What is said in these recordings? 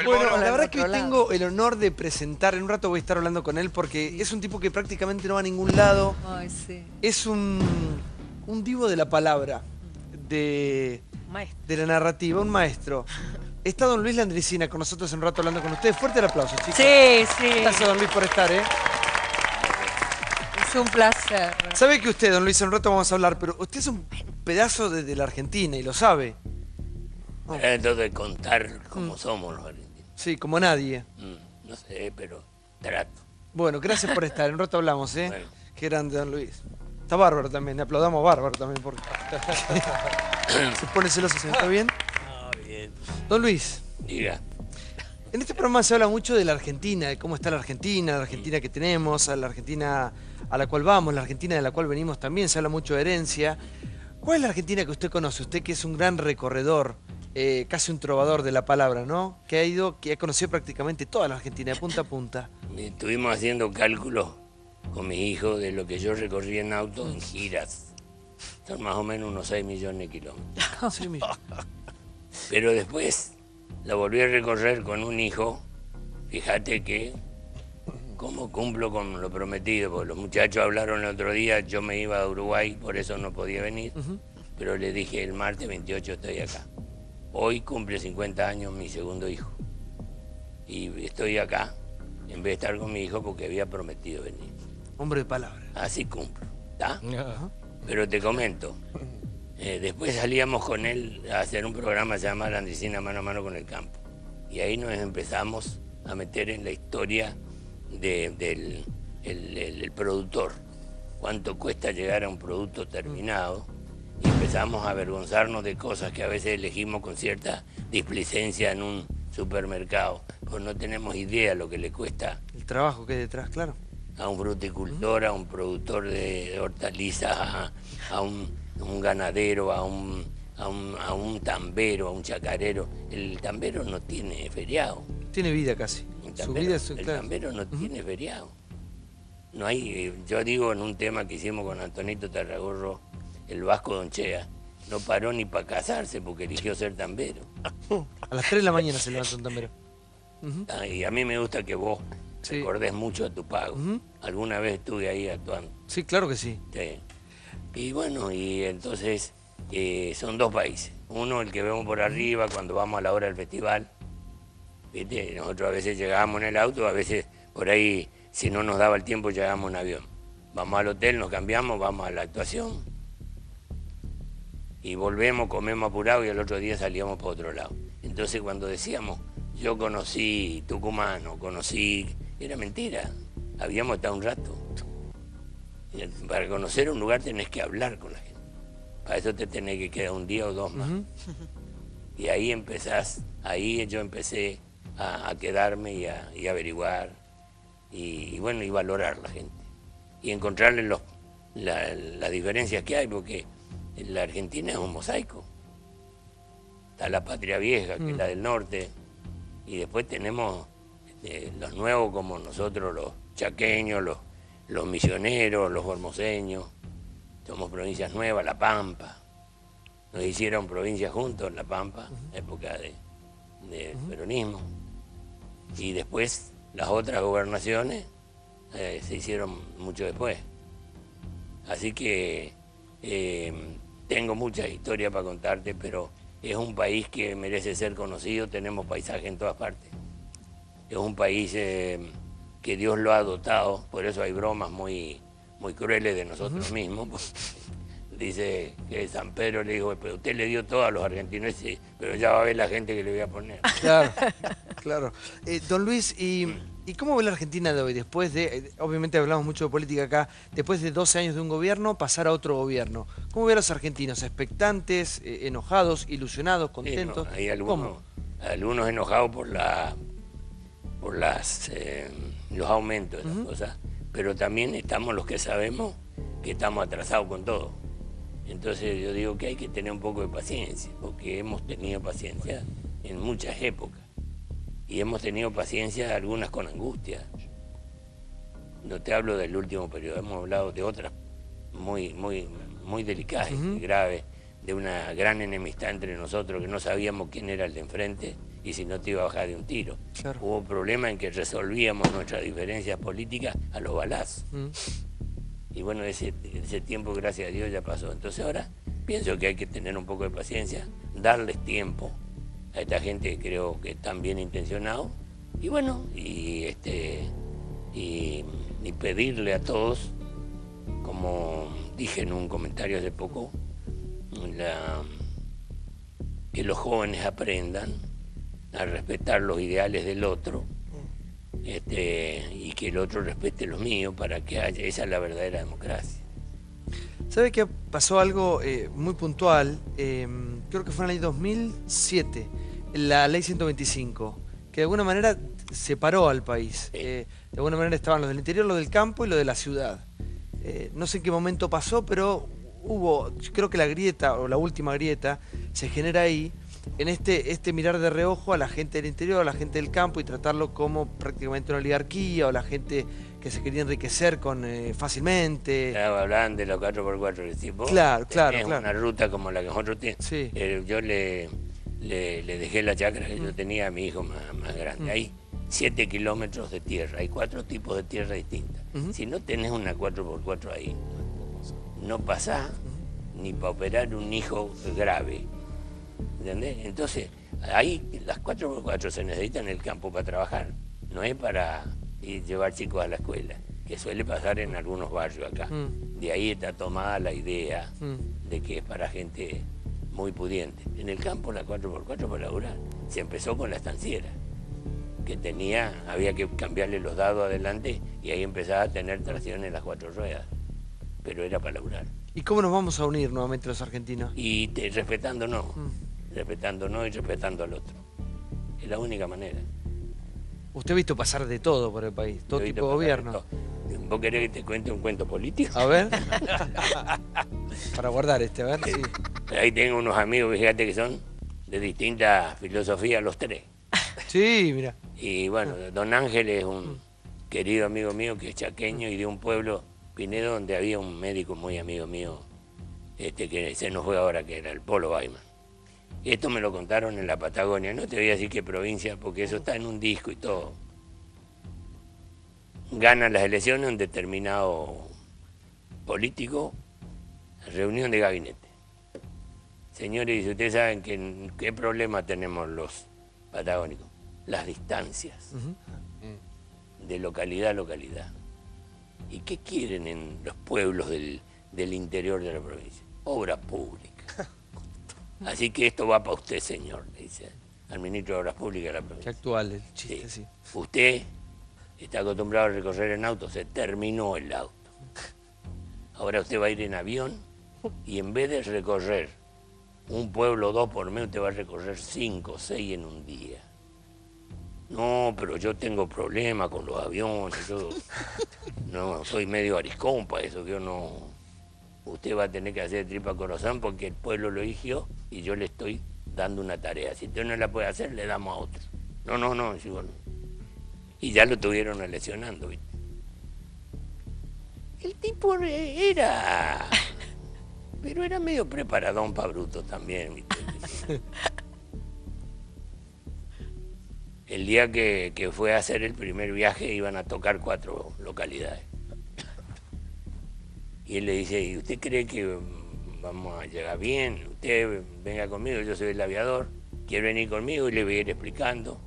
Bueno, la verdad que hoy tengo el honor de presentar, en un rato voy a estar hablando con él porque es un tipo que prácticamente no va a ningún lado. Ay, sí. Es un divo de la palabra, de la narrativa, un maestro. Está don Luis Landricina con nosotros en un rato hablando con ustedes. Fuerte el aplauso, chicos. Sí, sí. Gracias, don Luis, por estar, ¿eh? Es un placer. Sabe que usted, don Luis, en un rato vamos a hablar, pero usted es un pedazo de la Argentina y lo sabe. Trato de contar cómo somos los argentinos. Sí, como nadie. No sé, pero trato. Bueno, gracias por estar. En un rato hablamos, ¿eh? Bueno. Qué grande, don Luis. Está bárbaro también. Le aplaudamos bárbaro también porque se pone celoso. ¿Se está bien? Ah, bien. Don Luis, Diga. en este programa se habla mucho de la Argentina, de cómo está la Argentina que tenemos, a la Argentina a la cual vamos, la Argentina de la cual venimos también. Se habla mucho de herencia. ¿Cuál es la Argentina que usted conoce? Usted que es un gran recorredor, casi un trovador de la palabra, ¿no? Que ha conocido prácticamente toda la Argentina, de punta a punta. Estuvimos haciendo cálculos con mis hijos de lo que yo recorrí en auto en giras. Son más o menos unos 6 millones de kilómetros. Sí, mira. Pero después la volví a recorrer con un hijo. Fíjate que cómo cumplo con lo prometido, porque los muchachos hablaron el otro día, yo me iba a Uruguay, por eso no podía venir, pero le dije el martes 28 estoy acá. Hoy cumple 50 años mi segundo hijo y estoy acá en vez de estar con mi hijo porque había prometido venir. Hombre de palabra. Así cumplo, ¿está? Pero te comento, después salíamos con él a hacer un programa que se llama Landricina Mano a Mano con el Campo. Y ahí nos empezamos a meter en la historia del productor. Cuánto cuesta llegar a un producto terminado. Y empezamos a avergonzarnos de cosas que a veces elegimos con cierta displicencia en un supermercado. Pues no tenemos idea lo que le cuesta El trabajo que hay detrás, claro. a un fruticultor, a un productor de hortalizas, a un ganadero, a un tambero, a un chacarero. El tambero no tiene feriado. Tiene vida casi. Su vida es El claro. tambero no tiene feriado. No hay, yo digo en un tema que hicimos con Antonito Tarragorro, el Vasco Donchea, no paró ni para casarse porque eligió ser tambero. A las 3 de la mañana se levanta un tambero. Y a mí me gusta que vos Sí. recordés mucho a tu pago. Alguna vez estuve ahí actuando. Sí, claro que sí. Sí. Y bueno, y entonces son dos países. Uno, el que vemos por arriba cuando vamos a la hora del festival. ¿Viste? Nosotros a veces llegábamos en el auto, a veces por ahí, si no nos daba el tiempo, llegábamos en avión. Vamos al hotel, nos cambiamos, vamos a la actuación. Y volvemos, comemos apurado y al otro día salíamos para otro lado. Entonces cuando decíamos, yo conocí Tucumán o conocí... Era mentira, habíamos estado un rato. Y para conocer un lugar tenés que hablar con la gente. Para eso te tenés que quedar un día o dos más. Y ahí empezás, ahí yo empecé a quedarme y a averiguar y bueno, y valorar la gente. Y encontrarle las diferencias que hay, porque la Argentina es un mosaico. Está la patria vieja, que es la del norte, y después tenemos los nuevos como nosotros, los chaqueños, los misioneros, los formoseños. Somos provincias nuevas, La Pampa. Nos hicieron provincias juntos, La Pampa, época de peronismo. Y después las otras gobernaciones se hicieron mucho después. Así que tengo muchas historias para contarte, pero es un país que merece ser conocido, tenemos paisaje en todas partes. Es un país que Dios lo ha dotado, por eso hay bromas muy crueles de nosotros mismos. Dice que San Pedro le dijo, pero usted le dio todo a los argentinos, sí, pero ya va a ver la gente que le voy a poner. Claro, claro. Don Luis, ¿y cómo ve la Argentina de hoy? Después de, obviamente hablamos mucho de política acá, después de 12 años de un gobierno, pasar a otro gobierno. ¿Cómo ve a los argentinos? ¿Expectantes, enojados, ilusionados, contentos? Sí, no, hay algunos enojados por los aumentos de las cosas, pero también estamos los que sabemos que estamos atrasados con todo. Entonces yo digo que hay que tener un poco de paciencia, porque hemos tenido paciencia en muchas épocas. Y hemos tenido paciencia, algunas con angustia. No te hablo del último periodo, hemos hablado de otras muy delicadas y graves, de una gran enemistad entre nosotros, que no sabíamos quién era el de enfrente y si no te iba a bajar de un tiro. Claro. Hubo problemas en que resolvíamos nuestras diferencias políticas a los balazos. Y bueno, ese tiempo, gracias a Dios, ya pasó. Entonces ahora pienso que hay que tener un poco de paciencia, darles tiempo a esta gente que creo que están bien intencionados. Y bueno, y pedirle a todos, como dije en un comentario hace poco, que los jóvenes aprendan a respetar los ideales del otro, y que el otro respete los míos, para que haya, esa es la verdadera democracia. ¿Sabe que pasó algo muy puntual? Creo que fue en el año 2007, la ley 125, que de alguna manera separó al país. De alguna manera estaban los del interior, los del campo y los de la ciudad. No sé en qué momento pasó, pero hubo, creo que la grieta, o la última grieta, se genera ahí, en este mirar de reojo a la gente del interior, a la gente del campo, y tratarlo como prácticamente una oligarquía, o la gente que se quería enriquecer fácilmente. Claro, hablaban de los 4x4, tipo, claro. Una ruta como la que nosotros tenemos. Sí. Yo le dejé la chacra que yo tenía a mi hijo más grande. Hay 7 kilómetros de tierra, hay 4 tipos de tierra distintas. Si no tenés una 4x4 ahí, no pasás ni para operar un hijo grave. ¿Entendés? Entonces, ahí las 4x4 se necesitan en el campo para trabajar, no es para llevar chicos a la escuela, que suele pasar en algunos barrios acá. De ahí está tomada la idea de que es para gente muy pudiente. En el campo la 4x4 para laburar. Se empezó con la estanciera, que había que cambiarle los dados adelante y ahí empezaba a tener tracción en las 4 ruedas, pero era para laburar. ¿Y cómo nos vamos a unir nuevamente los argentinos? Y respetándonos, respetándonos y respetando al otro. Es la única manera. Usted ha visto pasar de todo por el país, todo tipo de gobierno. ¿Vos querés que te cuente un cuento político? A ver. Para guardar a ver. Sí. Ahí tengo unos amigos, fíjate, que son de distintas filosofías los tres. Sí, mira. Y bueno, don Ángel es un querido amigo mío que es chaqueño y de un pueblo, Pinedo, donde había un médico muy amigo mío, que se nos fue ahora, que era el Polo Baiman. Esto me lo contaron en la Patagonia, no te voy a decir qué provincia, porque eso está en un disco y todo. Gana las elecciones un determinado político, reunión de gabinete. Señores, y ustedes saben qué problema tenemos los patagónicos, las distancias de localidad a localidad. ¿Y qué quieren en los pueblos del interior de la provincia? Obra pública. Así que esto va para usted, señor, le dice al ministro de Obras Públicas de la provincia. Qué actual el chiste, sí. Usted está acostumbrado a recorrer en auto, se terminó el auto. Ahora usted va a ir en avión y en vez de recorrer un pueblo 2 por mes, usted va a recorrer 5 o 6 en un día. No, pero yo tengo problemas con los aviones, yo no soy medio ariscón para eso, yo no. Usted va a tener que hacer tripa corazón porque el pueblo lo eligió y yo le estoy dando una tarea. Si usted no la puede hacer, le damos a otro. No, sí, bueno. Y ya lo estuvieron lesionando, ¿viste? El tipo pero era medio preparadón para bruto también, ¿viste? El día que fue a hacer el primer viaje iban a tocar 4 localidades. Y él le dice, ¿y usted cree que vamos a llegar bien? Usted venga conmigo, yo soy el aviador, quiere venir conmigo y le voy a ir explicando.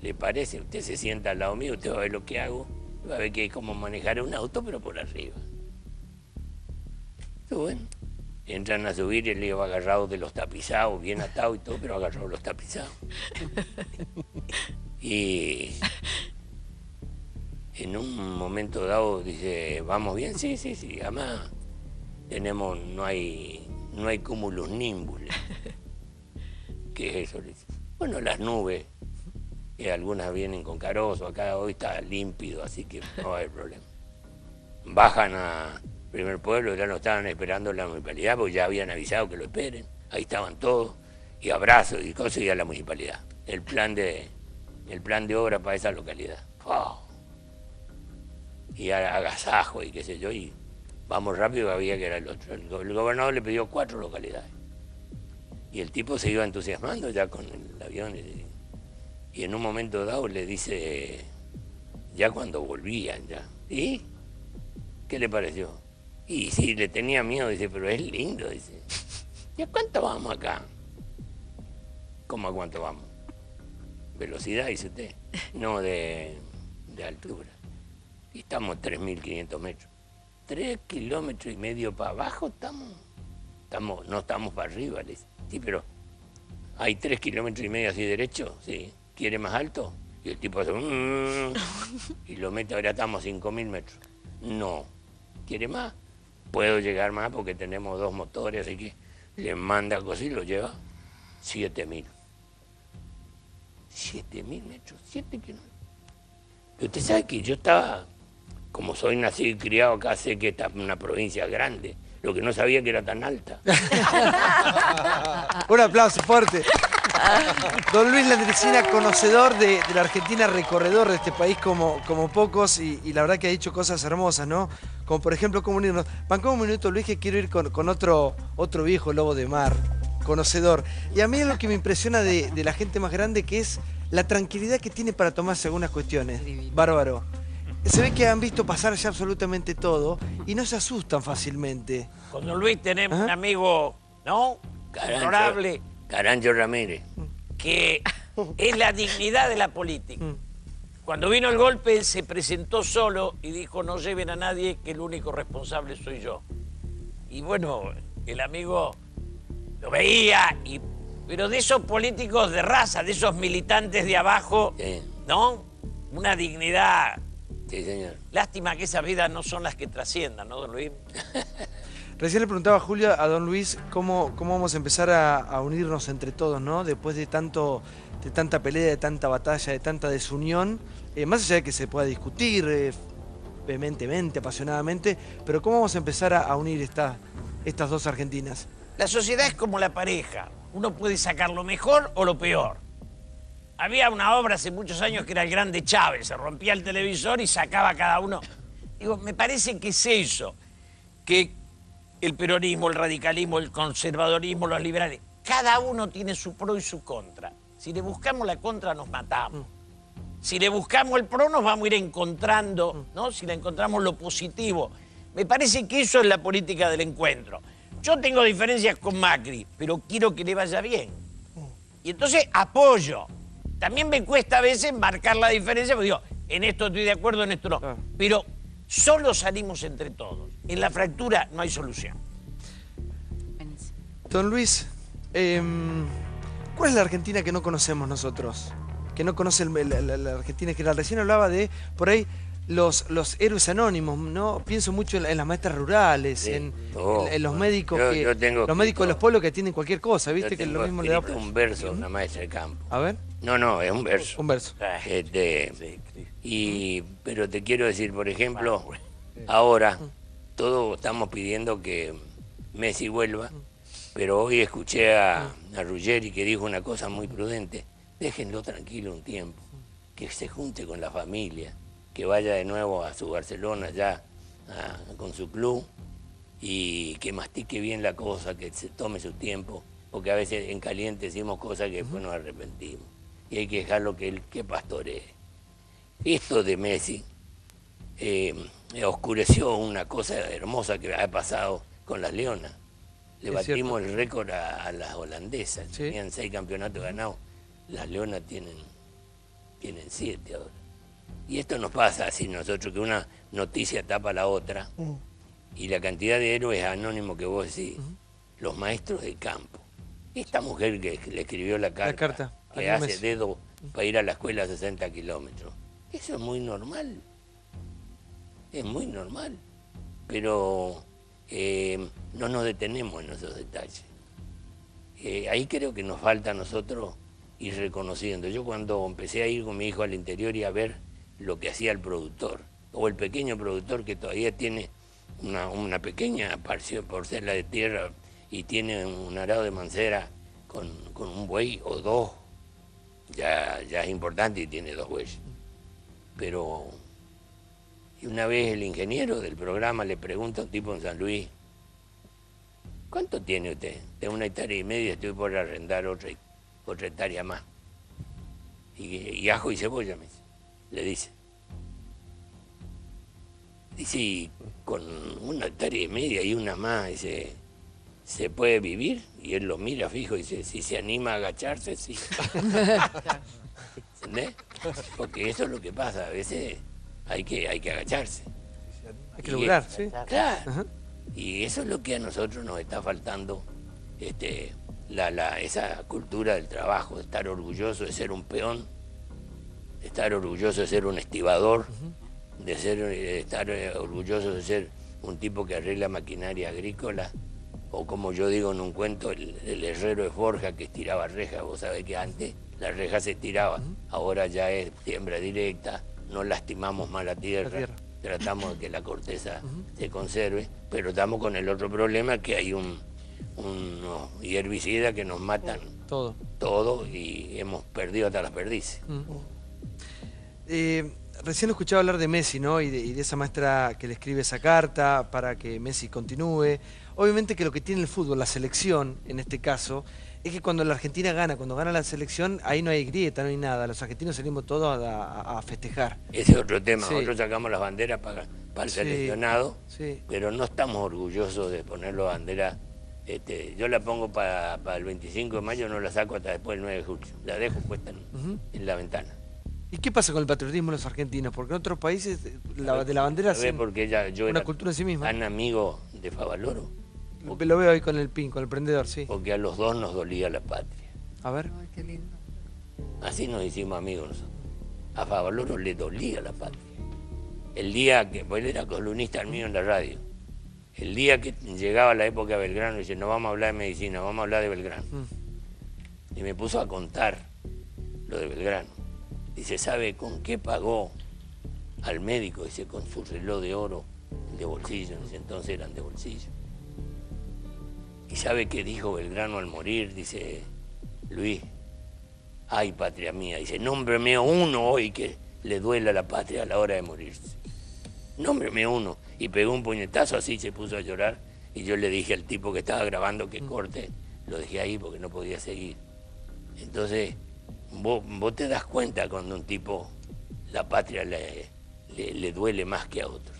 ¿Le parece? Usted se sienta al lado mío, usted va a ver lo que hago, va a ver que es como manejar un auto, pero por arriba. Suben, entran a subir y él iba agarrado de los tapizados, bien atado y todo, pero agarrado de los tapizados. Y en un momento dado dice, ¿vamos bien? Sí, además no hay cúmulos nimbus. ¿Qué es eso? Bueno, las nubes, que algunas vienen con carozo, acá hoy está límpido, así que no va a haber problema. Bajan al primer pueblo, ya no estaban esperando la municipalidad, porque ya habían avisado que lo esperen, ahí estaban todos, y abrazos y cosas, y a la municipalidad. El plan de obra para esa localidad. ¡Oh! Y agasajo y qué sé yo, y vamos rápido, había que era el otro. El gobernador le pidió 4 localidades. Y el tipo se iba entusiasmando ya con el avión. Y en un momento dado le dice, ya cuando volvían ya, ¿y qué le pareció? Y sí, le tenía miedo, dice, pero es lindo, dice. ¿Y a cuánto vamos acá? ¿Cómo a cuánto vamos? Velocidad, dice usted. No, de altura. Y estamos 3.500 metros. 3,5 kilómetros para abajo estamos, no estamos para arriba, le dice. Sí, pero hay 3,5 kilómetros así derecho, sí. ¿Quiere más alto? Y el tipo hace y lo mete, ahora estamos a 5.000 metros. No. ¿Quiere más? Puedo llegar más porque tenemos 2 motores, así que le manda cosas y lo lleva 7.000. 7.000 metros, 7 kilómetros. Pero usted sabe que yo estaba, como soy nacido y criado acá, sé que esta es una provincia grande. Lo que no sabía que era tan alta. Un aplauso fuerte. Don Luis Landricina, conocedor de la Argentina, recorredor de este país como pocos, y la verdad que ha dicho cosas hermosas, ¿no? Como por ejemplo, cómo unirnos. Bancame un minuto, Luis, que quiero ir con otro viejo lobo de mar, conocedor. Y a mí es lo que me impresiona de la gente más grande, que es la tranquilidad que tiene para tomarse algunas cuestiones. Bárbaro. Se ve que han visto pasar ya absolutamente todo y no se asustan fácilmente. Con don Luis tenemos un amigo, ¿no? Honorable. Carancho Ramírez. Que es la dignidad de la política. Cuando vino el golpe, él se presentó solo y dijo, no lleven a nadie, que el único responsable soy yo. Y bueno, el amigo lo veía, pero de esos políticos de raza, de esos militantes de abajo, Sí. ¿no? Una dignidad. Sí, señor. Lástima que esas vidas no son las que trasciendan, ¿no, don Luis? Recién le preguntaba a Julia, a don Luis, cómo vamos a empezar a unirnos entre todos, ¿no? Después de tanta pelea, de tanta batalla, de tanta desunión, más allá de que se pueda discutir vehementemente, apasionadamente, pero ¿cómo vamos a empezar a unir estas dos Argentinas? La sociedad es como la pareja. Uno puede sacar lo mejor o lo peor. Había una obra hace muchos años que era El Grande Chávez. Se rompía el televisor y sacaba a cada uno. Digo, me parece que es eso. Que el peronismo, el radicalismo, el conservadorismo, los liberales, cada uno tiene su pro y su contra. Si le buscamos la contra, nos matamos. Si le buscamos el pro, nos vamos a ir encontrando, ¿no? Si le encontramos lo positivo. Me parece que eso es la política del encuentro. Yo tengo diferencias con Macri, pero quiero que le vaya bien. Y entonces apoyo. También me cuesta a veces marcar la diferencia, porque digo, en esto estoy de acuerdo, en esto no. Pero solo salimos entre todos. En la fractura no hay solución. Don Luis, ¿cuál es la Argentina que no conocemos nosotros? Que no conoce la Argentina, que recién hablaba de, por ahí, los héroes anónimos, ¿no? Pienso mucho en las maestras rurales, Sí. en los médicos yo tengo los médicos de los pueblos que atienden cualquier cosa, Yo ¿viste? Que tengo lo mismo le da... escrito un verso a una maestra de campo. A ver, No, es un verso. un verso. Pero te quiero decir, por ejemplo, ahora todos estamos pidiendo que Messi vuelva, pero hoy escuché a Ruggeri que dijo una cosa muy prudente. Déjenlo tranquilo un tiempo, que se junte con la familia, que vaya de nuevo a su Barcelona ya con su club y que mastique bien la cosa, que se tome su tiempo, porque a veces en caliente decimos cosas que después nos arrepentimos y hay que dejarlo que pastoree. Esto de Messi oscureció una cosa hermosa que ha pasado con las Leonas. Le Es batimos cierto. el récord a las holandesas, Sí. tenían 6 campeonatos ganados, las Leonas tienen 7 ahora. Y esto nos pasa así nosotros, que una noticia tapa la otra, y la cantidad de héroes anónimos que vos decís, los maestros de campo. Esta mujer que le escribió la carta, que a hace Messi. dedo para ir a la escuela a 60 kilómetros, eso es muy normal, es muy normal, pero no nos detenemos en esos detalles. Ahí creo que nos falta a nosotros ir reconociendo. Yo cuando empecé a ir con mi hijo al interior y a ver lo que hacía el productor, o el pequeño productor que todavía tiene una pequeña parcela de tierra y tiene un arado de mancera con un buey o 2, ya es importante y tiene 2 bueyes. Pero y una vez el ingeniero del programa le pregunta a un tipo en San Luis, ¿cuánto tiene usted? Tengo 1,5 hectáreas, estoy por arrendar otra hectárea más. y ajo y cebolla, me dice, le dice. Dice, y con 1,5 hectáreas y una más, dice, ¿se puede vivir? Y él lo mira fijo y dice, si se anima a agacharse, sí. ¿Entendés? Porque eso es lo que pasa, a veces hay que agacharse. Hay que lograr, ¿sí? Claro. Ajá. Y eso es lo que a nosotros nos está faltando, esa cultura del trabajo, de estar orgulloso de ser un peón, de estar orgulloso de ser un estibador, de estar orgulloso de ser un tipo que arregla maquinaria agrícola, o como yo digo en un cuento, el herrero de forja que estiraba rejas. Vos sabés que antes la reja se estiraba, ahora ya es siembra directa, no lastimamos más la tierra. Tratamos de que la corteza se conserve, pero estamos con el otro problema, que hay unos herbicidas que nos matan todo y hemos perdido hasta las perdices. Recién lo escuchaba hablar de Messi, ¿no? Y de esa maestra que le escribe esa carta para que Messi continúe. Obviamente que lo que tiene el fútbol, la selección en este caso, es que cuando la Argentina gana, cuando gana la selección, ahí no hay grieta, no hay nada. Los argentinos salimos todos a festejar. Ese es otro tema. Sí. Nosotros sacamos las banderas para el seleccionado, sí. pero no estamos orgullosos de poner las banderas. Yo la pongo para el 25 de mayo, no la saco hasta después del 9 de julio. La dejo puesta en la ventana. ¿Y qué pasa con el patriotismo de los argentinos? Porque en otros países de la bandera hacen Porque yo una era cultura en sí misma. tan amigo de Favaloro. Lo veo ahí con el PIN, con el prendedor, sí. Porque a los dos nos dolía la patria. A ver. Ay, qué lindo. Así nos hicimos amigos nosotros. A Favaloro le dolía la patria. El día que, pues él era columnista mío en la radio, el día que llegaba la época de Belgrano, dice, no vamos a hablar de medicina, vamos a hablar de Belgrano. Y me puso a contar lo de Belgrano. Dice, ¿sabe con qué pagó al médico? Dice, con su reloj de oro de bolsillo, en ese entonces eran de bolsillo. ¿Y sabe qué dijo Belgrano al morir? Dice, Luis, ay, patria mía, dice, nómbreme uno hoy que le duela a la patria a la hora de morirse. Nómbreme uno. Y pegó un puñetazo así, se puso a llorar, y yo le dije al tipo que estaba grabando que corte, lo dejé ahí porque no podía seguir. Entonces, vos te das cuenta cuando un tipo, la patria le duele más que a otros.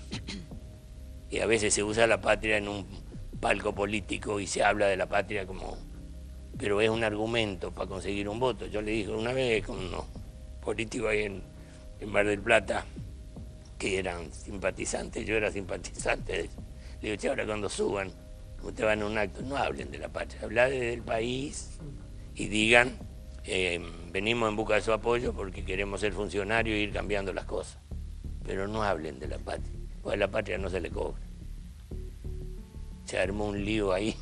Y a veces se usa la patria en un palco político y se habla de la patria como... Pero es un argumento para conseguir un voto. Yo le dije una vez con unos políticos ahí en Mar del Plata, que eran simpatizantes, yo era simpatizante de ellos. Le digo, che, ahora cuando suban, ustedes van a un acto, no hablen de la patria, hablen del país y digan, venimos en busca de su apoyo porque queremos ser funcionarios e ir cambiando las cosas. Pero no hablen de la patria, porque a la patria no se le cobra. Se armó un lío ahí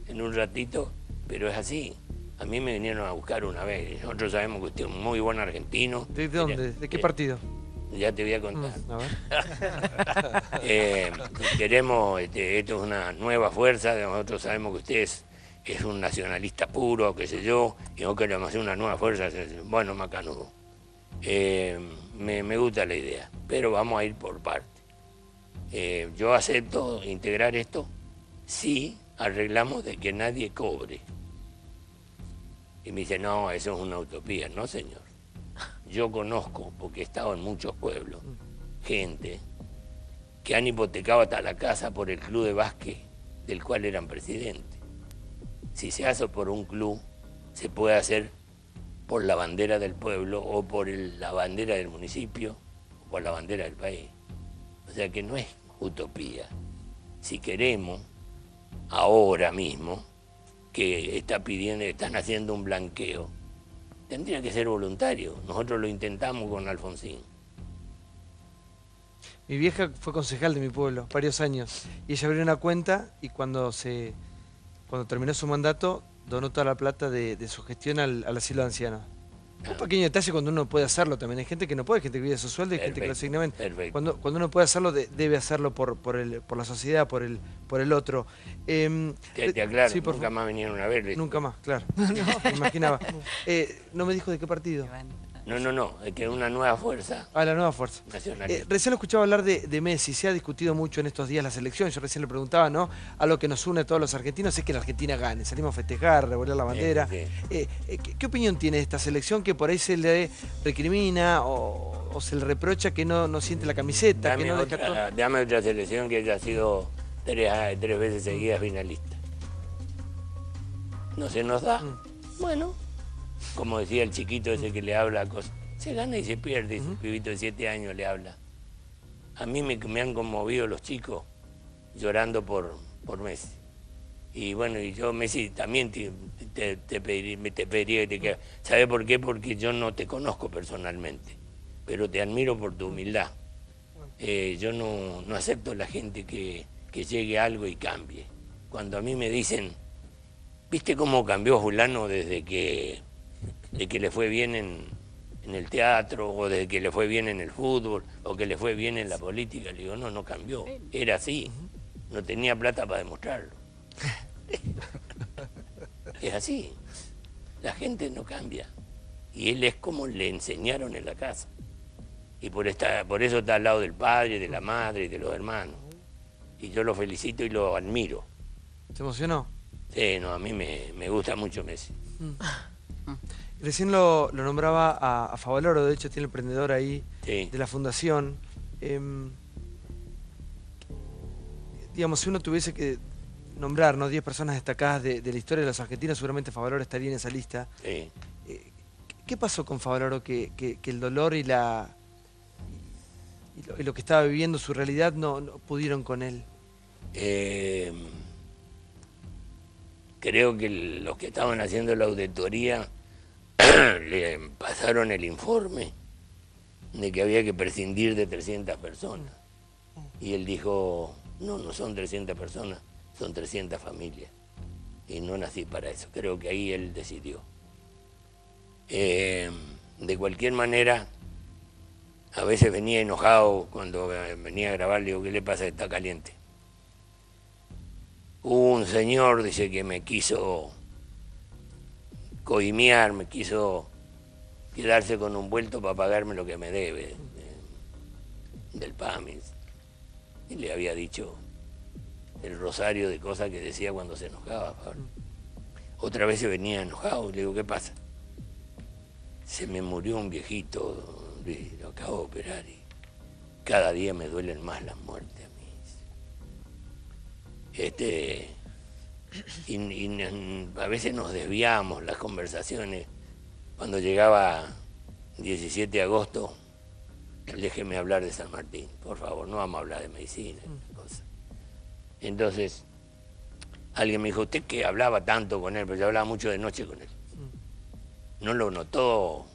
en un ratito, pero es así. A mí me vinieron a buscar una vez. Nosotros sabemos que usted es un muy buen argentino. ¿De dónde? ¿De qué partido? Ya te voy a contar. A ver. Queremos, esto es una nueva fuerza, nosotros sabemos que usted es un nacionalista puro, qué sé yo, y no queremos hacer una nueva fuerza. Bueno, macanudo. Me gusta la idea, pero vamos a ir por parte. Yo acepto integrar esto si arreglamos de que nadie cobre. Y me dice, no, eso es una utopía. No, señor. Yo conozco, porque he estado en muchos pueblos, gente que han hipotecado hasta la casa por el club de básquet del cual eran presidentes. Si se hace por un club, se puede hacer por la bandera del pueblo o por la bandera del municipio o por la bandera del país. O sea que no es utopía. Si queremos, ahora mismo, que están haciendo un blanqueo, tendría que ser voluntario. Nosotros lo intentamos con Alfonsín. Mi vieja fue concejal de mi pueblo, varios años, y ella abrió una cuenta y cuando terminó su mandato, donó toda la plata de su gestión al asilo de ancianos. Un pequeño detalle cuando uno puede hacerlo también. Hay gente que no puede, gente que vive de su sueldo y gente que lo asignamente. Cuando uno puede hacerlo, debe hacerlo por la sociedad, por el otro. Te aclaro, sí, nunca más vinieron a verle. Nunca más, claro. No, me imaginaba. No me dijo de qué partido. No, es que es una nueva fuerza Ah, la nueva fuerza. nacional. Recién lo escuchaba hablar de Messi. Se ha discutido mucho en estos días la selección. Yo recién le preguntaba, ¿no? Algo que nos une a todos los argentinos es que la Argentina gane. Salimos a festejar, revolear la bandera. Sí. ¿Qué opinión tiene de esta selección que por ahí se le recrimina o se le reprocha que no siente la camiseta? Que no deja todo? Dame otra selección que haya sido tres veces seguidas finalista. No se nos da. Bueno, como decía el chiquito ese que le habla cosas, se gana y se pierde. Ese pibito de 7 años le habla. A mí me han conmovido los chicos llorando por Messi. Y bueno, y yo, Messi, también te pediría que te quedas. ¿Sabe por qué? Porque yo no te conozco personalmente, pero te admiro por tu humildad. Yo no acepto la gente que llegue a algo y cambie. Cuando a mí me dicen, ¿viste cómo cambió fulano desde que le fue bien en el teatro, o desde que le fue bien en el fútbol, o que le fue bien en la política? Le digo, no cambió, era así, no tenía plata para demostrarlo. Es así, la gente no cambia, y él es como le enseñaron en la casa, y por eso está al lado del padre, de la madre y de los hermanos, y yo lo felicito y lo admiro. ¿Se emocionó? Sí, no, a mí me gusta mucho Messi. Recién lo nombraba a Favaloro, de hecho tiene el emprendedor ahí Sí. de la fundación. Digamos, si uno tuviese que nombrar, ¿no?, 10 personas destacadas de la historia de los argentinos, seguramente Favaloro estaría en esa lista. Sí. ¿Qué pasó con Favaloro que el dolor y lo que estaba viviendo, su realidad, no pudieron con él? Creo que los que estaban haciendo la auditoría le pasaron el informe de que había que prescindir de 300 personas. Y él dijo, no son 300 personas, son 300 familias. Y no nací para eso. Creo que ahí él decidió. De cualquier manera, a veces venía enojado cuando venía a grabar, le digo, ¿qué le pasa? Está caliente. Hubo un señor, dice, que me quiso coimear, me quiso quedarse con un vuelto para pagarme lo que me debe del PAMI. Y le había dicho el rosario de cosas que decía cuando se enojaba, Pablo. Otra vez se venía enojado, le digo, ¿qué pasa? Se me murió un viejito, Luis, lo acabo de operar y cada día me duelen más las muertes a mí. A veces nos desviamos las conversaciones. Cuando llegaba 17 de agosto, déjeme hablar de San Martín, por favor, no vamos a hablar de medicina. Cosa. Entonces, alguien me dijo, usted que hablaba tanto con él, pero yo hablaba mucho de noche con él. ¿No lo notó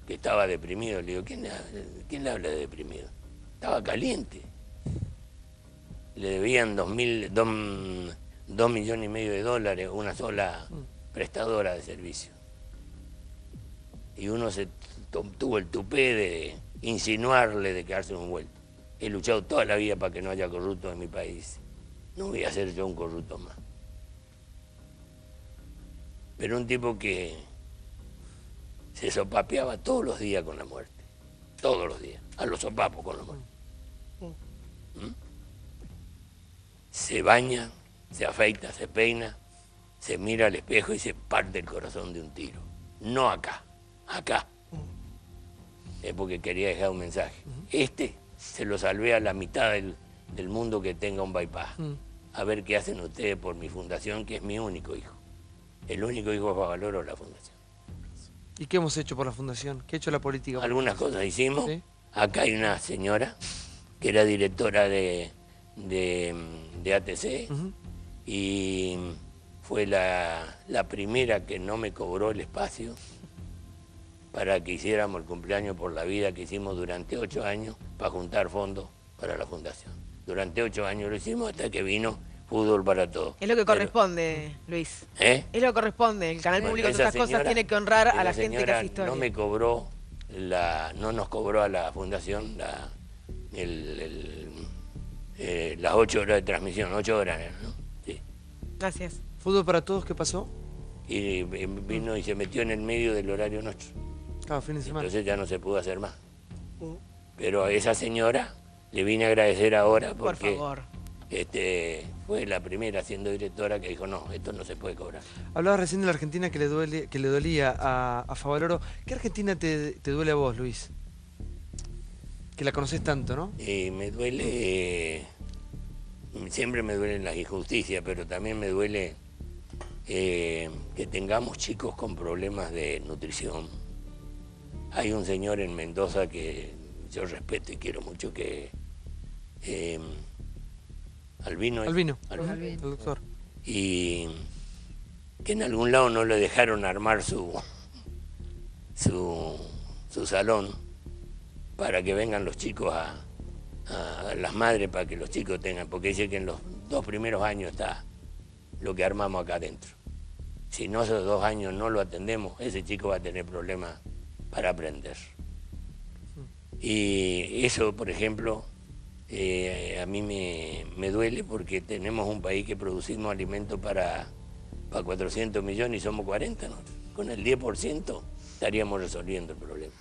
que estaba deprimido? Le digo, ¿quién le habla de deprimido? Estaba caliente. Le debían 2 millones y medio de dólares una sola prestadora de servicio. Y uno tuvo el tupé de insinuarle de quedarse un vuelto. He luchado toda la vida para que no haya corruptos en mi país. No voy a ser yo un corrupto más. Pero un tipo que se sopapeaba todos los días con la muerte. Todos los días. A los sopapos con la muerte. Se baña, se afeita, se peina, se mira al espejo y se parte el corazón de un tiro. No acá, acá. Es porque quería dejar un mensaje. Se lo salvé a la mitad del mundo que tenga un bypass. A ver qué hacen ustedes por mi fundación, que es mi único hijo. El único hijo que valoro la fundación. ¿Y qué hemos hecho por la fundación? ¿Qué ha hecho la política? Algunas cosas hicimos. ¿Sí? Acá hay una señora que era directora de ATC y fue la primera que no me cobró el espacio para que hiciéramos el cumpleaños por la vida que hicimos durante 8 años para juntar fondos para la fundación. Durante 8 años lo hicimos hasta que vino Fútbol para Todos. Es lo que corresponde, Luis. Es lo que corresponde. El canal público de estas cosas tiene que honrar a la gente que hace historia. No me cobró, no nos cobró a la fundación las 8 horas de transmisión, 8 horas, ¿no? Sí. Gracias. ¿Fútbol para Todos qué pasó? Y vino y se metió en el medio del horario nuestro. Cada fin de semana. Entonces ya no se pudo hacer más. Pero a esa señora le vine a agradecer ahora porque... Por favor. Fue la primera siendo directora que dijo, no, esto no se puede cobrar. Hablabas recién de la Argentina que le dolía a Favaloro. ¿Qué Argentina te duele a vos, Luis? Que la conocés tanto, ¿no? Me duele, siempre me duelen las injusticias, pero también me duele que tengamos chicos con problemas de nutrición. Hay un señor en Mendoza que yo respeto y quiero mucho que... Albino, el doctor. Y que en algún lado no le dejaron armar su salón para que vengan los chicos a las madres para que los chicos tengan, porque dice que en los 2 primeros años está lo que armamos acá adentro. Si no esos 2 años no lo atendemos, ese chico va a tener problemas para aprender. Y eso, por ejemplo... a mí me duele porque tenemos un país que producimos alimentos para 400 millones y somos 40, ¿no? Con el 10% estaríamos resolviendo el problema.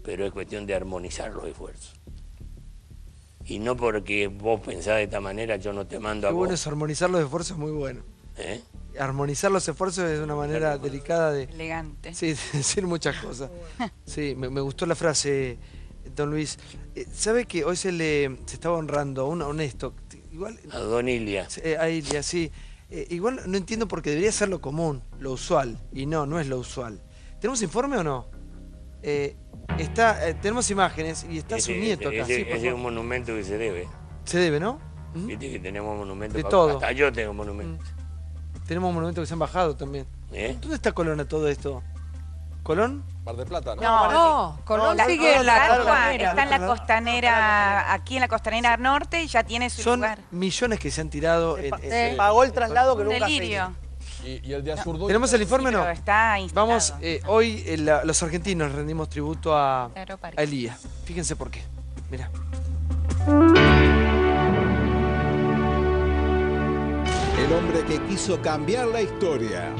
Pero es cuestión de armonizar los esfuerzos. Y no porque vos pensás de esta manera, yo no te mando a vos. Qué bueno es armonizar los esfuerzos, muy bueno. Armonizar los esfuerzos es una manera delicada de... Elegante. Sí, de decir muchas cosas. Sí, me gustó la frase... Don Luis, ¿sabe que hoy se estaba honrando a un honesto? Igual, a Don Ilia. A Ilia, sí. Igual no entiendo porque debería ser lo común, lo usual. Y no es lo usual. ¿Tenemos informe o no? Tenemos imágenes y está su nieto acá. Ese es un monumento que se debe. Se debe, ¿no? Viste que tenemos monumentos. De todo. Hasta yo tengo monumentos. Tenemos monumentos que se han bajado también. ¿Dónde está Colón a todo esto? ¿Colón? Mar del Plata, ¿no? No, Colón sigue en la costanera. está en la costanera, aquí en la costanera norte y ya tiene su lugar. Son millones que se han tirado. Se pagó el traslado que nunca se delirio. ¿Y el de Azurduy? ¿Tenemos el informe o no? Está instalado. Vamos, hoy los argentinos rendimos tributo a Elías. Fíjense por qué. Mirá. El hombre que quiso cambiar la historia.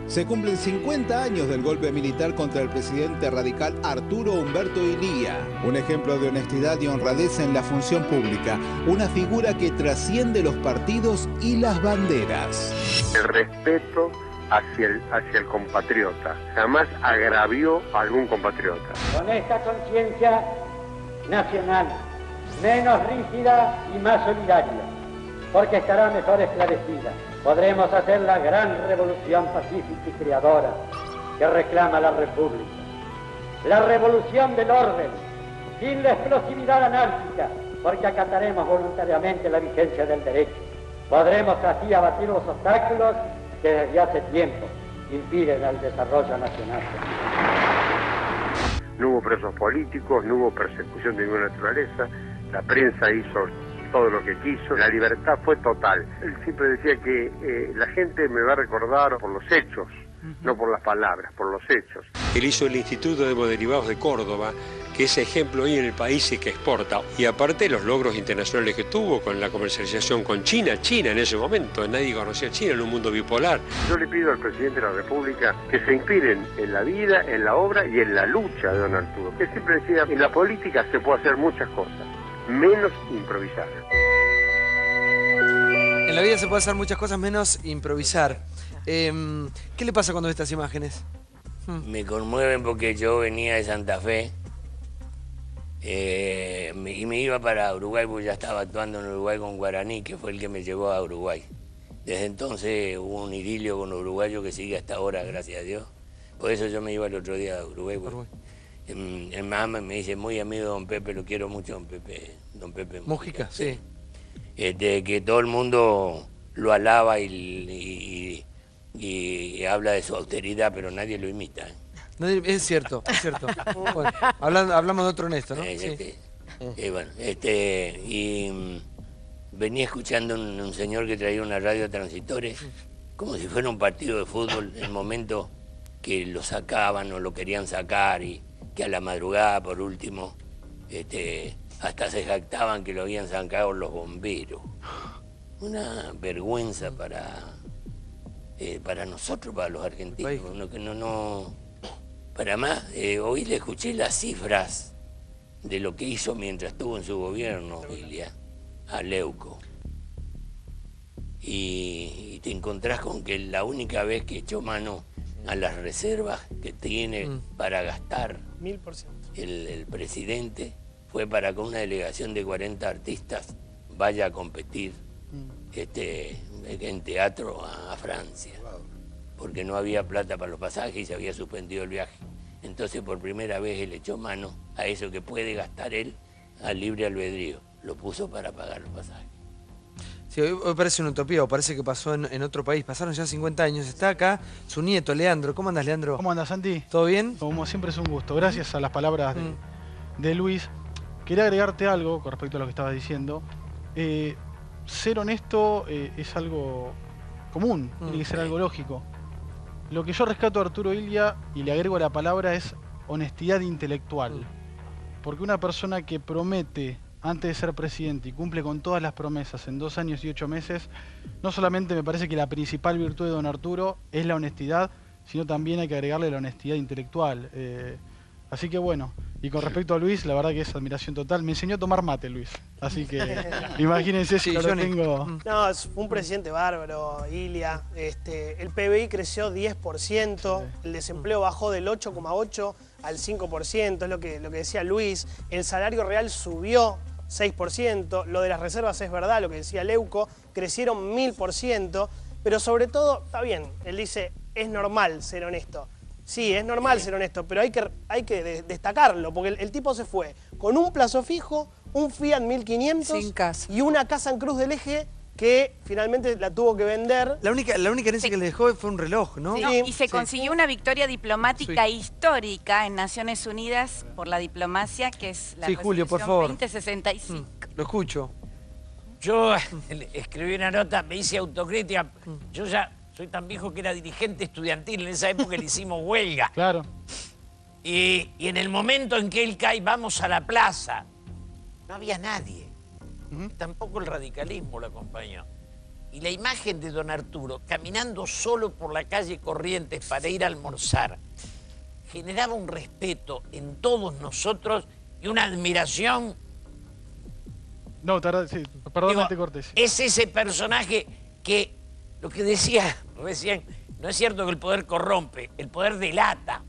Se cumplen 50 años del golpe militar contra el presidente radical Arturo Humberto Illia. Un ejemplo de honestidad y honradez en la función pública. Una figura que trasciende los partidos y las banderas. El respeto hacia el compatriota. Jamás agravió a algún compatriota. Con esta conciencia nacional, menos rígida y más solidaria, porque estará mejor esclarecida. Podremos hacer la gran revolución pacífica y creadora que reclama la República. La revolución del orden, sin la explosividad anárquica, porque acataremos voluntariamente la vigencia del derecho. Podremos así abatir los obstáculos que desde hace tiempo impiden el desarrollo nacional. No hubo presos políticos, no hubo persecución de ninguna naturaleza, la prensa hizo todo lo que quiso, la libertad fue total. Él siempre decía que la gente me va a recordar por los hechos, no por las palabras, por los hechos. Él hizo el Instituto de Hemoderivados de Córdoba, que es ejemplo hoy en el país y que exporta. Y aparte los logros internacionales que tuvo con la comercialización con China en ese momento, nadie conocía a China en un mundo bipolar. Yo le pido al presidente de la República que se inspiren en la vida, en la obra y en la lucha de don Arturo, que siempre decía, en la política se puede hacer muchas cosas, menos improvisar. En la vida se puede hacer muchas cosas menos improvisar. ¿Qué le pasa cuando ve estas imágenes? Me conmueven porque yo venía de Santa Fe y me iba para Uruguay porque ya estaba actuando en Uruguay con Guaraní, que fue el que me llevó a Uruguay. Desde entonces hubo un idilio con los uruguayos que sigue hasta ahora, gracias a Dios. Por eso yo me iba el otro día a Uruguay. El mamá me dice, muy amigo de don Pepe, lo quiero mucho, don Pepe Mújica, sí. Que todo el mundo lo alaba y habla de su austeridad, pero nadie lo imita. Es cierto, es cierto. Bueno, hablamos de otro honesto, ¿no? Sí. Y venía escuchando un señor que traía una radio a transitores, como si fuera un partido de fútbol, en el momento que lo sacaban o lo querían sacar y que a la madrugada, por último, hasta se jactaban que lo habían sacado los bomberos. Una vergüenza para nosotros, para los argentinos, Para más, hoy le escuché las cifras de lo que hizo mientras estuvo en su gobierno, Ilia, a Leuco. Y te encontrás con que la única vez que echó mano a las reservas que tiene para gastar 1000%. El presidente fue para que una delegación de 40 artistas vaya a competir en teatro a Francia, porque no había plata para los pasajes y se había suspendido el viaje. Entonces por primera vez él echó mano a eso que puede gastar él al libre albedrío, lo puso para pagar los pasajes. Sí, hoy parece una utopía, o parece que pasó en otro país. Pasaron ya 50 años. Está acá su nieto, Leandro. ¿Cómo andas, Leandro? ¿Cómo andas, Santi? ¿Todo bien? Como siempre es un gusto. Gracias a las palabras de Luis. Quería agregarte algo con respecto a lo que estabas diciendo. Ser honesto es algo común, tiene que ser algo lógico. Lo que yo rescato a Arturo Illia, y le agrego la palabra, es honestidad intelectual. Porque una persona que promete antes de ser presidente y cumple con todas las promesas en 2 años y 8 meses, no solamente me parece que la principal virtud de don Arturo es la honestidad, sino también hay que agregarle la honestidad intelectual. Así que bueno, y con respecto a Luis, la verdad que es admiración total. Me enseñó a tomar mate, Luis. Así que imagínense si yo lo tengo. No, es un presidente bárbaro, Illia. El PBI creció 10%, el desempleo bajó del 8,8% al 5%, es lo que decía Luis. El salario real subió 6%, lo de las reservas es verdad, lo que decía Leuco, crecieron 1000%, pero sobre todo, está bien, él dice, es normal ser honesto. Sí, es normal ser honesto, pero hay que destacarlo, porque el tipo se fue con un plazo fijo, un Fiat 1500 sin casa, y una casa en Cruz del Eje que finalmente la tuvo que vender. La única herencia que le dejó fue un reloj, ¿no? Sí, y se consiguió una victoria diplomática histórica en Naciones Unidas por la diplomacia, que es la Julio, por favor. 2065. Lo escucho. Yo escribí una nota, me hice autocrítica. Yo ya soy tan viejo que era dirigente estudiantil, en esa época le hicimos huelga. Claro. Y en el momento en que él cae, vamos a la plaza, no había nadie. Tampoco el radicalismo lo acompañó. Y la imagen de don Arturo caminando solo por la calle Corrientes para ir a almorzar generaba un respeto en todos nosotros y una admiración. No, sí, perdón, te corté. Sí. Es ese personaje que, lo que decía recién, no es cierto que el poder corrompe, el poder delata.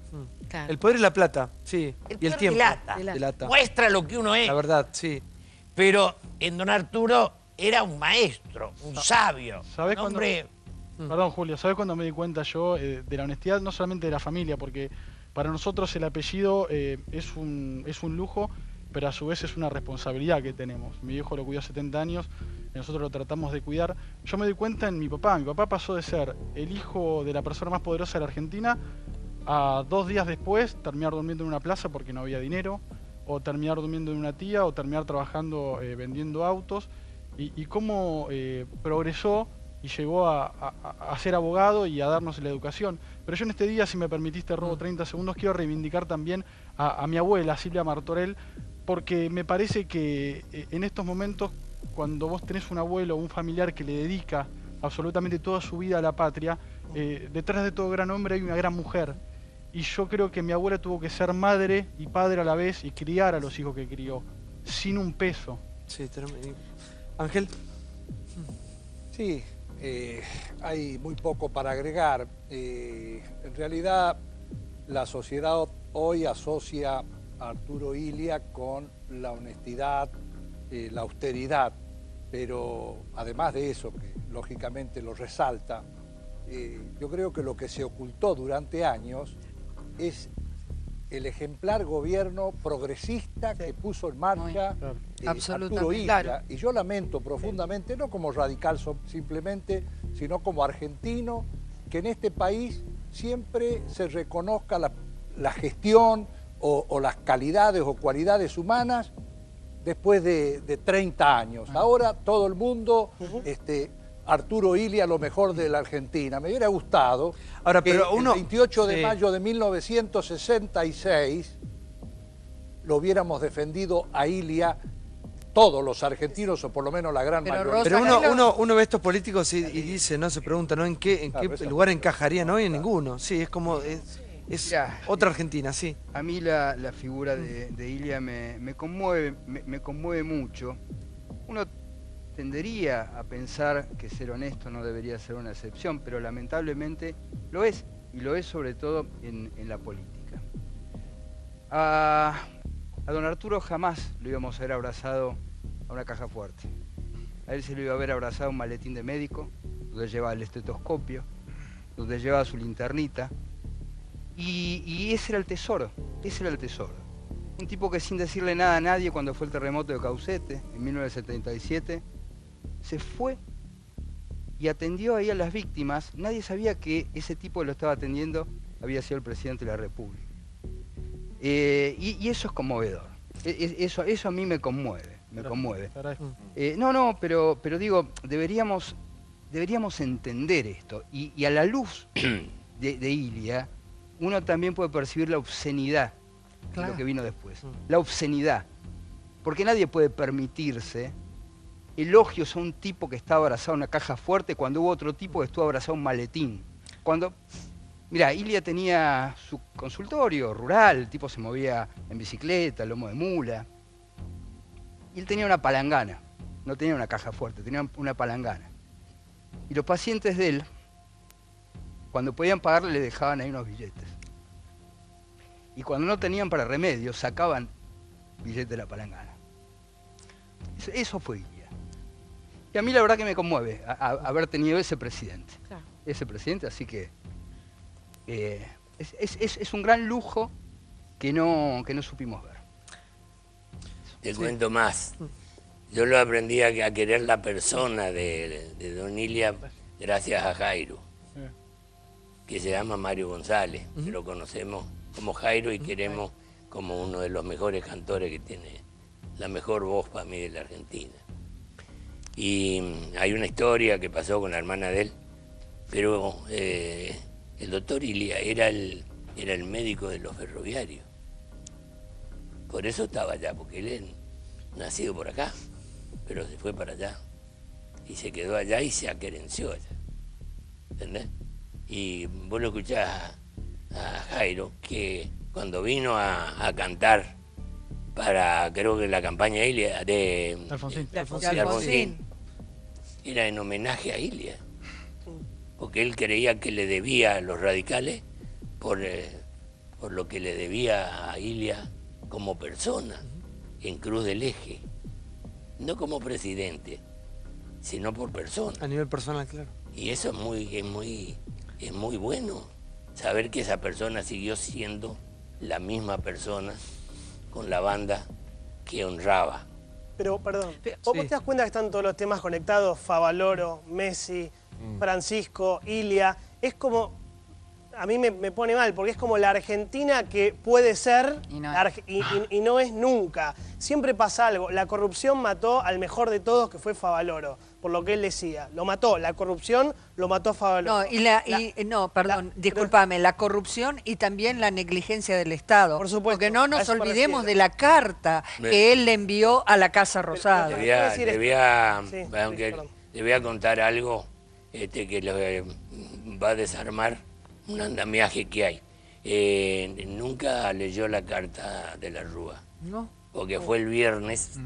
Claro. El poder es la plata, sí. Y el tiempo. Delata. Muestra lo que uno es. La verdad, sí. Pero en don Arturo era un maestro, un sabio. ¿Sabés cuándo? Perdón, Julio, ¿sabés cuándo me di cuenta yo de la honestidad, no solamente de la familia? Porque para nosotros el apellido es un lujo, pero a su vez es una responsabilidad que tenemos. Mi viejo lo cuidó 70 años, y nosotros lo tratamos de cuidar. Yo me di cuenta en mi papá. Mi papá pasó de ser el hijo de la persona más poderosa de la Argentina a 2 días después terminar durmiendo en una plaza porque no había dinero, o terminar durmiendo en una tía, o terminar trabajando vendiendo autos, y cómo progresó y llegó a ser abogado y a darnos la educación. Pero yo en este día, si me permitiste, robo 30 segundos, quiero reivindicar también a mi abuela, Silvia Martorell, porque me parece que en estos momentos, cuando vos tenés un abuelo o un familiar que le dedica absolutamente toda su vida a la patria, detrás de todo gran hombre hay una gran mujer. Y yo creo que mi abuela tuvo que ser madre y padre a la vez y criar a los hijos que crió, sin un peso. Sí, Ángel. Sí, hay muy poco para agregar. En realidad, la sociedad hoy asocia a Arturo Illia con la honestidad, la austeridad, pero además de eso, que lógicamente lo resalta, yo creo que lo que se ocultó durante años es el ejemplar gobierno progresista que puso en marcha Arturo Illia. Y yo lamento profundamente, no como radical simplemente, sino como argentino, que en este país siempre se reconozca la gestión o las calidades o cualidades humanas después de 30 años. Ahora todo el mundo... Arturo Illia, lo mejor de la Argentina. Me hubiera gustado que el 28 de mayo de 1966 lo hubiéramos defendido a Illia todos los argentinos, o por lo menos la gran mayoría. Pero uno ve estos políticos y dice, no se pregunta, ¿no? ¿En qué lugar encajarían hoy? En ninguno. Sí, es como... Es otra Argentina, sí. A mí la figura de Ilia me conmueve mucho. Uno tendería a pensar que ser honesto no debería ser una excepción, pero lamentablemente lo es, y lo es sobre todo en la política. A don Arturo jamás lo íbamos a ver abrazado a una caja fuerte. A él se lo iba a ver abrazado a un maletín de médico, donde llevaba el estetoscopio, donde llevaba su linternita, y ese era el tesoro, Un tipo que sin decirle nada a nadie cuando fue el terremoto de Caucete, en 1977, se fue y atendió ahí a las víctimas. Nadie sabía que ese tipo que lo estaba atendiendo había sido el presidente de la República. Y eso es conmovedor. Eso a mí me conmueve. Pero digo, deberíamos entender esto. Y a la luz de Ilia, uno también puede percibir la obscenidad de lo que vino después. La obscenidad. Porque nadie puede permitirse elogios a un tipo que estaba abrazado a una caja fuerte cuando hubo otro tipo que estuvo abrazado a un maletín. Mirá, Ilia tenía su consultorio rural, el tipo se movía en bicicleta, lomo de mula. Y él tenía una palangana, no tenía una caja fuerte, tenía una palangana. Y los pacientes de él, cuando podían pagarle, le dejaban ahí unos billetes. Y cuando no tenían para remedio, sacaban billetes de la palangana. Eso fue Ilia. Y a mí la verdad que me conmueve haber tenido ese presidente. Claro. Ese presidente, así que es un gran lujo que no supimos ver. Te cuento más. Yo lo aprendí a querer la persona de don Ilia gracias a Jairo, que se llama Mario González, que lo conocemos como Jairo y queremos como uno de los mejores cantores que tiene la mejor voz para mí de la Argentina. Y hay una historia que pasó con la hermana de él, pero el doctor Ilia era el médico de los ferroviarios. Por eso estaba allá, porque él es nacido por acá, pero se fue para allá. Y se quedó allá y se aquerenció allá. ¿Entendés? Y vos lo escuchás a Jairo, que cuando vino a cantar para, creo que la campaña Ilia de Alfonsín, era en homenaje a Ilia, porque él creía que le debía a los radicales por lo que le debía a Ilia como persona, en Cruz del Eje, no como presidente, sino por persona. A nivel personal, claro. Y eso es muy bueno, saber que esa persona siguió siendo la misma persona con la banda que honraba. Pero, perdón, ¿vos te das cuenta que están todos los temas conectados? Favaloro, Messi, Francisco, Ilia. Es como, a mí me pone mal, porque es como la Argentina que puede ser y no es nunca. Siempre pasa algo. La corrupción mató al mejor de todos, que fue Favaloro, por lo que él decía. Lo mató, la corrupción lo mató a Favaloro. Discúlpame, la corrupción y también la negligencia del Estado. Por supuesto. Porque no nos olvidemos de la carta que él le envió a la Casa Rosada. Le voy a contar algo que lo va a desarmar un andamiaje que hay. Nunca leyó la carta de la Rúa. No. Porque fue el viernes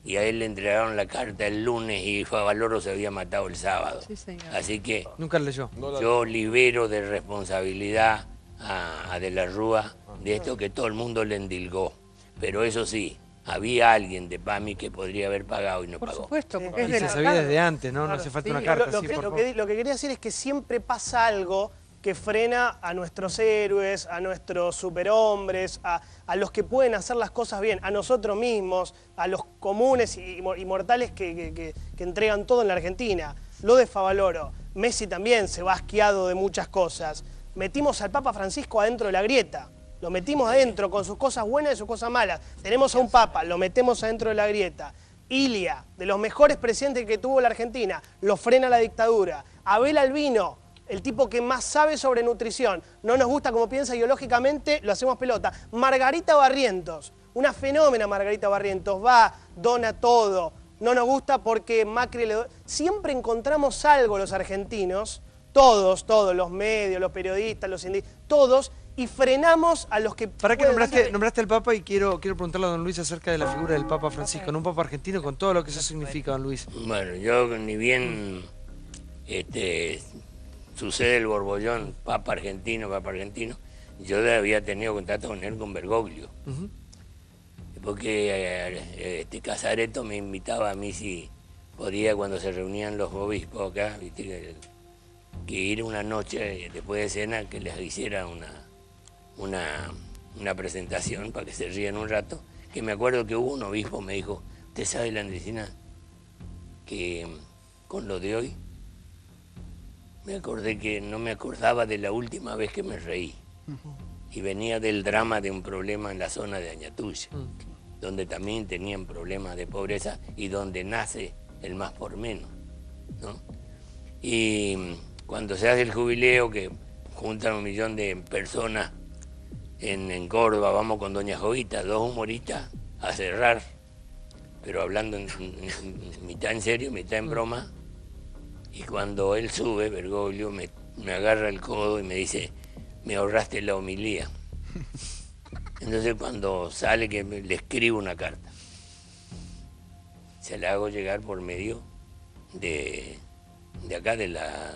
y a él le entregaron la carta el lunes y Favaloro se había matado el sábado. Sí, señor. Así que nunca leyó. Yo libero de responsabilidad a De la Rúa de esto que todo el mundo le endilgó. Pero eso sí, había alguien de PAMI que podría haber pagado y no pagó. Por supuesto, porque y se sabía desde antes, ¿no? Claro. No hace falta una carta. Lo que quería decir es que siempre pasa algo que frena a nuestros héroes, a nuestros superhombres, a los que pueden hacer las cosas bien, a nosotros mismos, a los comunes y mortales que entregan todo en la Argentina. Lo de Favaloro, Messi también se va asqueado de muchas cosas. Metimos al Papa Francisco adentro de la grieta, lo metimos adentro con sus cosas buenas y sus cosas malas. Tenemos a un Papa, lo metemos adentro de la grieta. Ilia, de los mejores presidentes que tuvo la Argentina, lo frena la dictadura. Abel Albino, el tipo que más sabe sobre nutrición, no nos gusta como piensa ideológicamente, lo hacemos pelota. Margarita Barrientos, una fenómena Margarita Barrientos, va, dona todo, no nos gusta porque Macri le... Siempre encontramos algo los argentinos, todos, los medios, los periodistas, los científicos, todos, y frenamos a los que... ¿Para qué nombraste al Papa? Y quiero preguntarle a don Luis acerca de la figura del Papa Francisco, en un Papa argentino con todo lo que eso significa, don Luis. Bueno, yo ni bien sucede el borbollón, Papa argentino, yo había tenido contacto con él, con Bergoglio. Porque Casareto me invitaba a mí si podía, cuando se reunían los obispos acá, ¿viste? Que ir una noche después de cena, que les hiciera una presentación para que se rían un rato. Que me acuerdo que hubo un obispo me dijo, ¿usted sabe, Landricina, que con lo de hoy me acordé que no me acordaba de la última vez que me reí? Y venía del drama de un problema en la zona de Añatuya, donde también tenían problemas de pobreza y donde nace el más por menos, ¿no? Y cuando se hace el jubileo, que juntan 1 millón de personas en Córdoba, vamos con doña Jovita, 2 humoristas, a cerrar, pero hablando mitad en serio, mitad en broma. Y cuando él sube, Bergoglio me agarra el codo y me dice, me ahorraste la homilía. Entonces cuando sale, que le escribo una carta, se la hago llegar por medio de acá, de la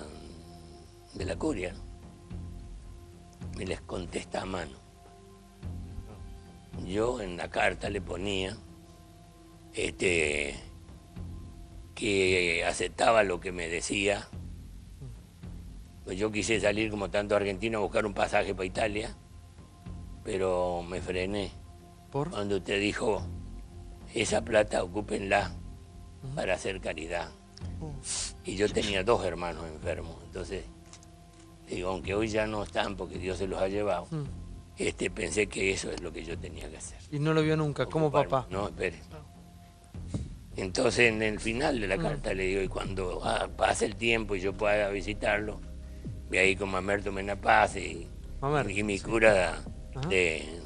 curia, ¿no? Me les contesta a mano. Yo en la carta le ponía que aceptaba lo que me decía. Pues yo quise salir como tanto argentino a buscar un pasaje para Italia, pero me frené. ¿Por? Cuando usted dijo, esa plata ocúpenla para hacer caridad. Y yo tenía 2 hermanos enfermos, entonces digo, aunque hoy ya no están porque Dios se los ha llevado, pensé que eso es lo que yo tenía que hacer. Y no lo vio nunca, como papá. No, espere. Entonces en el final de la carta le digo, y cuando pase el tiempo y yo pueda visitarlo, voy ahí con Mamerto Menapaz y mi cura de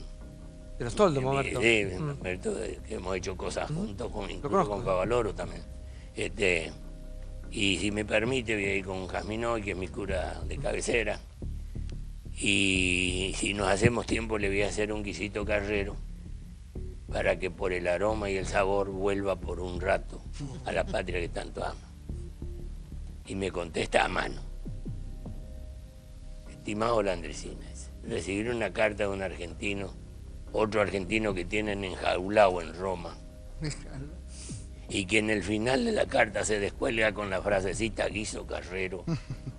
los Toldos, Mamerto. Sí, Mamerto, que hemos hecho cosas juntos, incluso con Cavaloro también. Y si me permite, voy a ir con Jasminoy, que es mi cura de cabecera. Y si nos hacemos tiempo, le voy a hacer un guisito carrero para que por el aroma y el sabor vuelva por un rato a la patria que tanto ama. Y me contesta a mano. Estimado Landricina, recibir una carta de un argentino, otro argentino que tienen enjaulado en Roma, y que en el final de la carta se descuelga con la frasecita guiso carrero,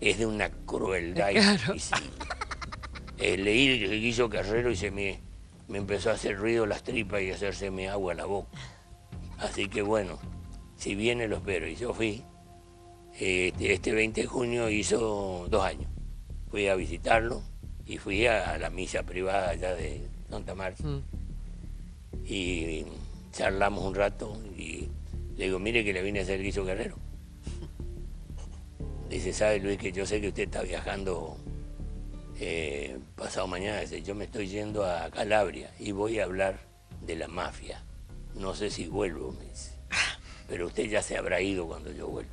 es de una crueldad invisible. Leí el guiso carrero y me empezó a hacer ruido las tripas y a hacérseme agua a la boca. Así que bueno, si viene lo espero. Y yo fui, este 20 de junio hizo 2 años. Fui a visitarlo y fui a la misa privada allá de Santa Marta. Y charlamos un rato y le digo, mire que le vine a hacer guiso carrero. Dice, ¿sabe, Luis, que yo sé que usted está viajando pasado mañana? Dice, yo me estoy yendo a Calabria y voy a hablar de la mafia. No sé si vuelvo, me dice. Pero usted ya se habrá ido cuando yo vuelva.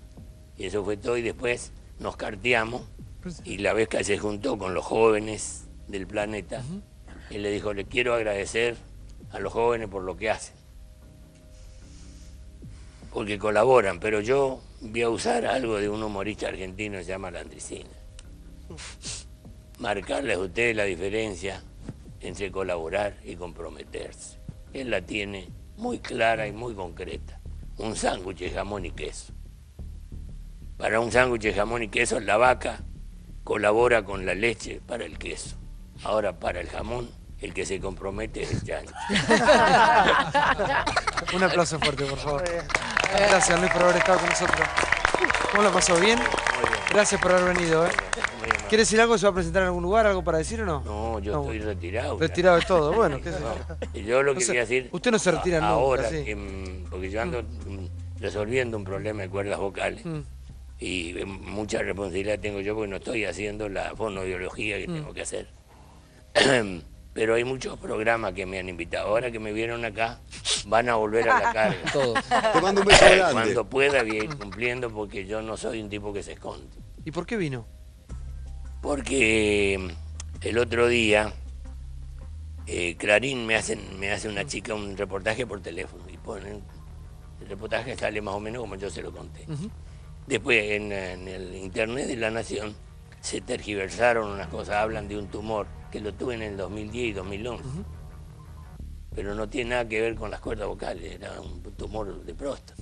Y eso fue todo, y después nos carteamos, y la vez que se juntó con los jóvenes del planeta, él le dijo, le quiero agradecer a los jóvenes por lo que hacen, porque colaboran, pero yo voy a usar algo de un humorista argentino que se llama Landricina. Marcarles a ustedes la diferencia entre colaborar y comprometerse. Él la tiene muy clara y muy concreta. Un sándwich de jamón y queso. Para un sándwich de jamón y queso, la vaca colabora con la leche para el queso. Ahora, para el jamón, el que se compromete es el chancho. Un aplauso fuerte, por favor. Gracias, Luis, por haber estado con nosotros. ¿Cómo lo pasó? ¿Bien? Gracias por haber venido. ¿Quiere decir algo? ¿Se va a presentar en algún lugar? ¿Algo para decir o no? No, yo estoy retirado. Retirado de todo, bueno, qué sé yo. Yo lo que quería decir... Usted no se retira nunca, ahora, sí. Porque yo ando resolviendo un problema de cuerdas vocales. Y mucha responsabilidad tengo yo porque no estoy haciendo la fonoaudiología que tengo que hacer. Pero hay muchos programas que me han invitado. Ahora que me vieron acá, van a volver a la carga. Todos. Te mando un beso grande. Cuando pueda voy a ir cumpliendo, porque yo no soy un tipo que se esconde. ¿Y por qué vino? Porque el otro día Clarín me hace una chica un reportaje por teléfono y ponen el reportaje, sale más o menos como yo se lo conté. Después en el internet de La Nación se tergiversaron unas cosas, hablan de un tumor que lo tuve en el 2010 y 2011, pero no tiene nada que ver con las cuerdas vocales, era un tumor de próstata.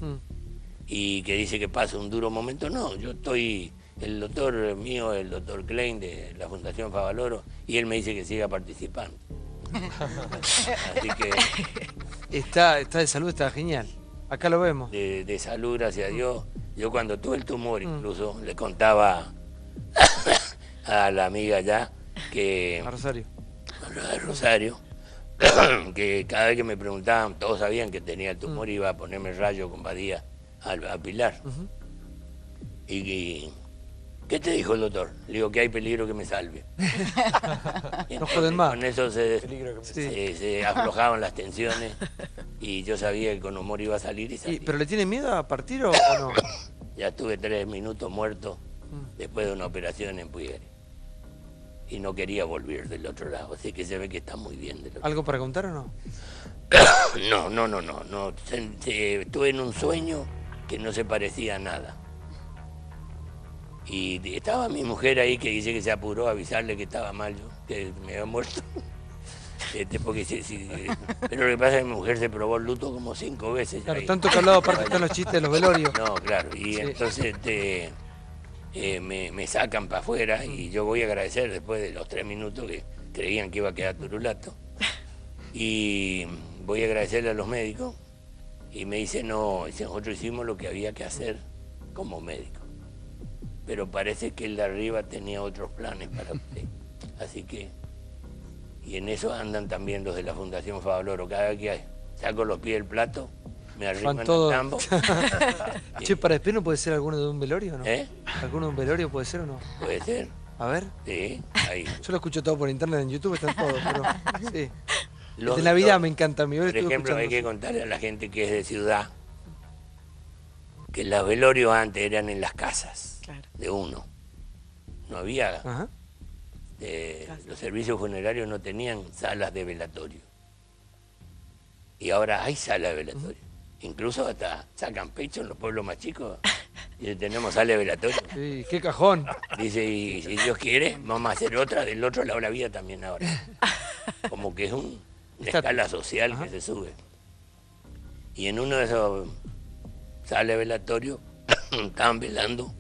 Y que dice que pasa un duro momento, no, yo estoy, el doctor mío, el doctor Klein de la Fundación Favaloro, y él me dice que siga participando. Así que... Está de salud, está genial. Acá lo vemos. De salud, gracias a Dios. Yo cuando tuve el tumor incluso le contaba a la amiga allá que... A Rosario. A Rosario. Que cada vez que me preguntaban, todos sabían que tenía el tumor, iba a ponerme rayo con Badía a Pilar. Y ¿qué te dijo el doctor? Le digo que hay peligro que me salve. No joden más. Con eso se aflojaban las tensiones y yo sabía que con humor iba a salir y salí. ¿Pero le tiene miedo a partir o no? Ya estuve 3 minutos muerto después de una operación en Puigere. Y no quería volver del otro lado, así que se ve que está muy bien. ¿Algo para contar o no? No. Estuve en un sueño que no se parecía a nada. Y estaba mi mujer ahí que dice que se apuró a avisarle que estaba mal yo, que me había muerto. Pero lo que pasa es que mi mujer se probó el luto como 5 veces. Claro, tanto que hablado aparte están los chistes de los velorios. No, claro, y entonces me sacan para afuera y yo voy a agradecer después de los 3 minutos que creían que iba a quedar turulato. Y voy a agradecerle a los médicos y me dicen, no, nosotros hicimos lo que había que hacer como médico. Pero parece que el de arriba tenía otros planes para usted. Así que, y en eso andan también los de la Fundación Favaloro. Cada vez que saco los pies del plato, me arriman al tambo. Che, para después ¿no puede ser alguno de un velorio o no? ¿Eh? ¿Alguno de un velorio puede ser o no? Puede ser. A ver. Sí, ahí. Yo lo escucho todo por internet, en YouTube está todo, pero sí. De Navidad me encanta. Por ejemplo, hay que contarle a la gente que es de ciudad que los velorios antes eran en las casas de uno. No había... los servicios funerarios no tenían salas de velatorio. Y ahora hay salas de velatorio. Incluso hasta sacan pecho en los pueblos más chicos. Y tenemos sala de velatorio. Sí, qué cajón. Dice, y si Dios quiere, vamos a hacer otra del otro lado de la vida también ahora. Como que es una escala social que se sube. Y en uno de esos salas de velatorio estaban velando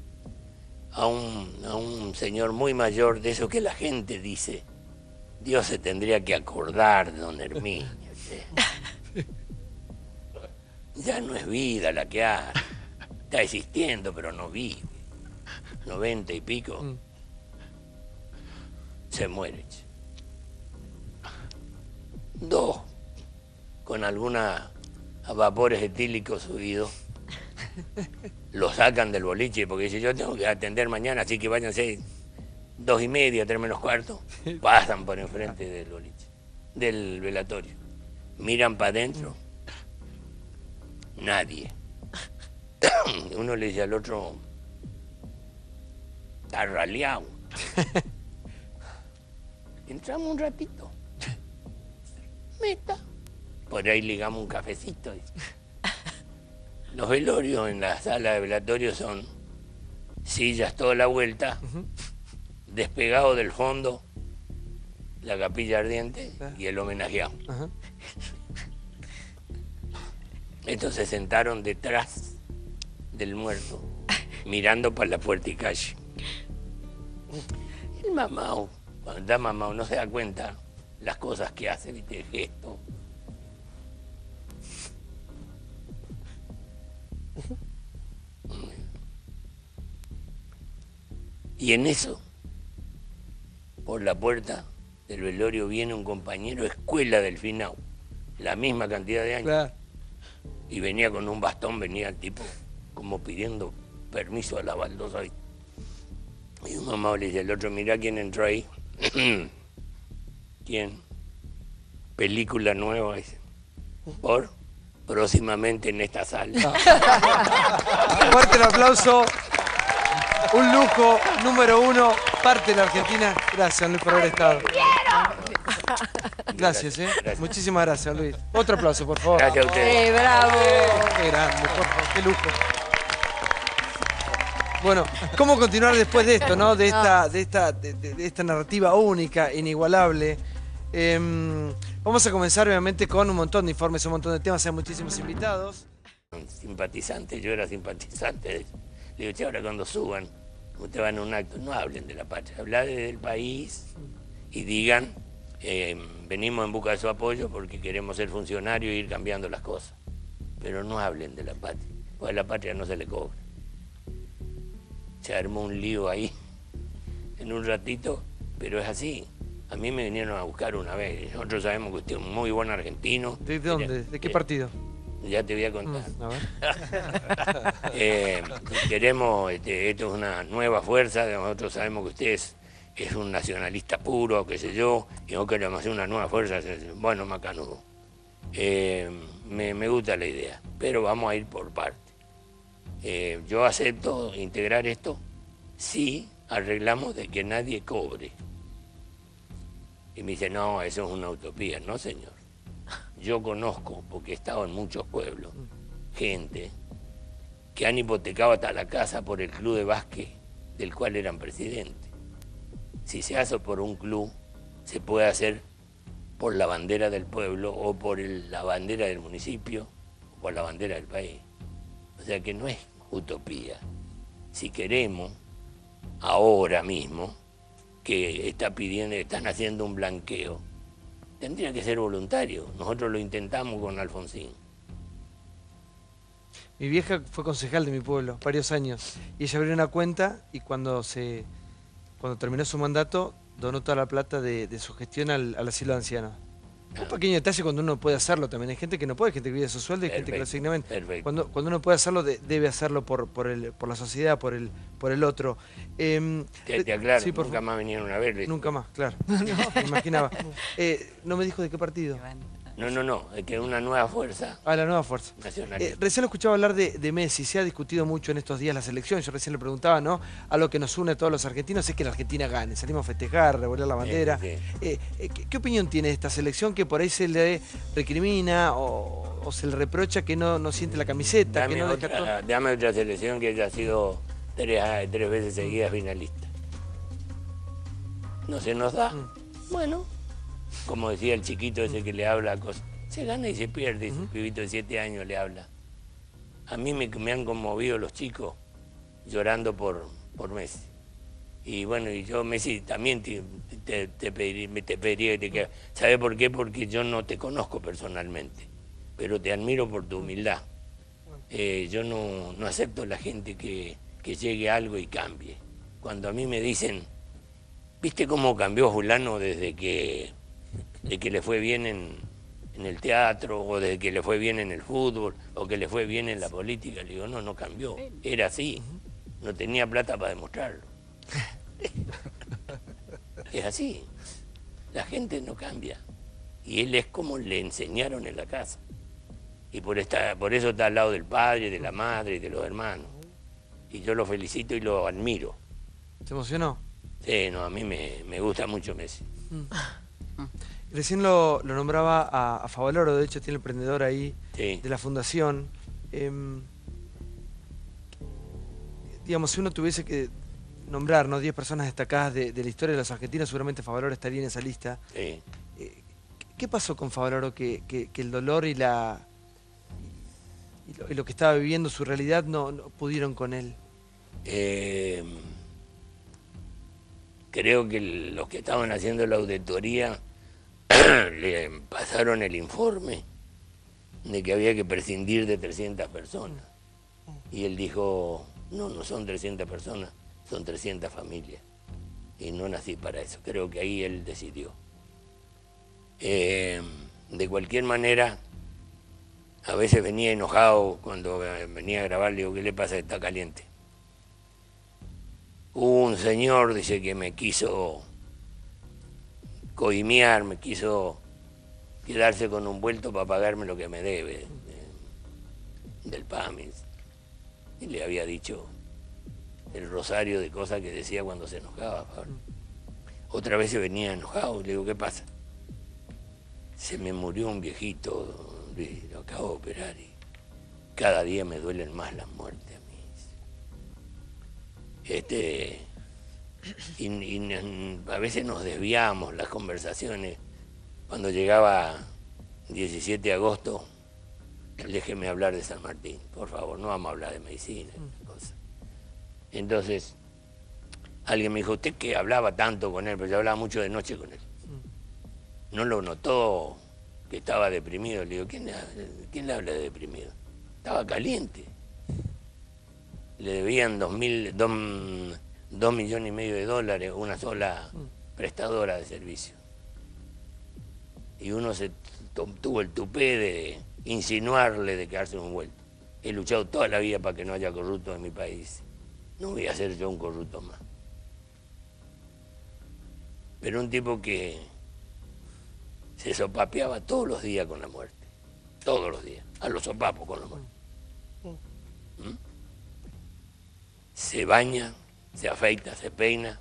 a un señor muy mayor, de eso que la gente dice, Dios se tendría que acordar de don Herminio. Ya no es vida la que hay, está existiendo pero no vive. 90 y pico, se muere. 2, con alguna vapores etílicos subidos, lo sacan del boliche porque dice, yo tengo que atender mañana, así que váyanse 2:30, 3 menos cuarto. Pasan por enfrente del boliche, del velatorio. Miran para adentro. Nadie. Uno le dice al otro, está raleado. Entramos un ratito. Meta. Por ahí ligamos un cafecito. Los velorios en la sala de velatorio son sillas toda la vuelta, despegado del fondo, la capilla ardiente y el homenajeado. Estos se sentaron detrás del muerto, mirando para la puerta y calle. El mamao, cuando está mamao, no se da cuenta las cosas que hace, ¿viste? El gesto. Y en eso, por la puerta del velorio viene un compañero de escuela del Finau, la misma cantidad de años. Claro. Y venía con un bastón, venía el tipo como pidiendo permiso a la baldosa. Y un mamá le dice al otro, mirá quién entró ahí. ¿Quién? Película nueva, dice. Por próximamente en esta sala. Fuerte el aplauso. Un lujo, número 1, parte de la Argentina. Gracias, Luis, por haber estado. Gracias, Gracias. Muchísimas gracias, Luis. Otro aplauso, por favor. Gracias a ustedes. ¡Bravo! Qué grande, por favor, qué lujo. Bueno, ¿cómo continuar después de esto, no? De esta narrativa única, inigualable. Vamos a comenzar, obviamente, con un montón de informes, un montón de temas, hay muchísimos invitados. Simpatizante, yo era simpatizante. Le digo, che, ahora cuando suban, ustedes van a un acto, no hablen de la patria, hablen del país y digan, venimos en busca de su apoyo porque queremos ser funcionarios e ir cambiando las cosas. Pero no hablen de la patria, porque a la patria no se le cobra. Se armó un lío ahí en un ratito, pero es así. A mí me vinieron a buscar una vez. Nosotros sabemos que usted es un muy buen argentino. ¿De dónde? ¿De qué partido? Ya te voy a contar. A ver. Queremos, esto es una nueva fuerza. Nosotros sabemos que usted es un nacionalista puro, qué sé yo, y no queremos hacer una nueva fuerza. Bueno, macanudo. Me gusta la idea, pero vamos a ir por partes. Yo acepto integrar esto si arreglamos de que nadie cobre. Y me dice, no, eso es una utopía. No, señor. Yo conozco, porque he estado en muchos pueblos, gente que han hipotecado hasta la casa por el club de básquet del cual eran presidentes. Si se hace por un club, se puede hacer por la bandera del pueblo o por la bandera del municipio o por la bandera del país. O sea que no es utopía. Si queremos, ahora mismo, que están haciendo un blanqueo, tendría que ser voluntario. Nosotros lo intentamos con Alfonsín. Mi vieja fue concejal de mi pueblo, varios años, y ella abrió una cuenta y cuando terminó su mandato, donó toda la plata de su gestión al asilo de ancianos. Un pequeño detalle cuando uno puede hacerlo también. Hay gente que no puede, gente que vive de su sueldo y gente que lo asignamente. Cuando uno puede hacerlo, debe hacerlo por la sociedad, por el otro. Te aclaro, sí, nunca más vinieron a verle. Nunca más, claro. Me imaginaba. No me dijo de qué partido. No, es que es una nueva fuerza. Ah, la nueva fuerza. Nacionalista. Recién lo escuchaba hablar de Messi. Se ha discutido mucho en estos días la selección. Yo recién le preguntaba, ¿no? Algo que nos une a todos los argentinos es que la Argentina gane. Salimos a festejar, revolear la bandera. Sí. ¿Qué opinión tiene de esta selección que por ahí se le recrimina o se le reprocha que no siente la camiseta? Dame otra selección que haya sido tres veces seguidas finalista. No se nos da. Bueno. Como decía el chiquito ese que le habla a cosas, se gana y se pierde, ese pibito de 7 años le habla. A mí me han conmovido los chicos llorando por Messi. Y bueno, y yo, Messi, también te pediría que te quedas. ¿Sabes por qué? Porque yo no te conozco personalmente, pero te admiro por tu humildad. Yo no acepto la gente que llegue a algo y cambie. Cuando a mí me dicen, ¿viste cómo cambió fulano desde que le fue bien en el teatro, o desde que le fue bien en el fútbol, o que le fue bien en la política? Le digo, no cambió, era así, no tenía plata para demostrarlo. Es así, la gente no cambia, y él es como le enseñaron en la casa, y por eso está al lado del padre, de la madre y de los hermanos, y yo lo felicito y lo admiro. ¿Se emocionó? Sí, no, a mí me gusta mucho Messi. Recién lo nombraba a Favaloro, de hecho tiene el emprendedor ahí de la fundación. Digamos, si uno tuviese que nombrar 10 personas destacadas de la historia de los argentinos, seguramente Favaloro estaría en esa lista. Sí. ¿Qué pasó con Favaloro que el dolor y lo que estaba viviendo, su realidad, no pudieron con él? Creo que los que estaban haciendo la auditoría le pasaron el informe de que había que prescindir de 300 personas. Y él dijo, no son 300 personas, son 300 familias. Y no nací para eso. Creo que ahí él decidió. De cualquier manera, a veces venía enojado cuando venía a grabar, le digo, ¿qué le pasa? Está caliente. Hubo un señor, dice, que me quiso coimear, me quiso quedarse con un vuelto para pagarme lo que me debe del PAMI. Y le había dicho el rosario de cosas que decía cuando se enojaba. Otra vez se venía enojado, le digo, ¿qué pasa? se me murió un viejito, lo acabo de operar y cada día me duelen más las muertes a mí. A veces nos desviamos las conversaciones. Cuando llegaba 17 de agosto, déjeme hablar de San Martín, por favor, no vamos a hablar de medicina, cosas. Entonces, alguien me dijo, usted que hablaba tanto con él, pero yo hablaba mucho de noche con él. ¿No lo notó que estaba deprimido? Le digo, ¿quién le habla de deprimido? Estaba caliente. Le debían 2 millones y medio de dólares una sola prestadora de servicio. Y uno tuvo el tupé de insinuarle de quedarse un vuelto. He luchado toda la vida para que no haya corruptos en mi país. No voy a ser yo un corrupto más. Pero un tipo que se sopapeaba todos los días con la muerte. Todos los días. A los sopapos con la muerte. Se baña, se afeita, se peina,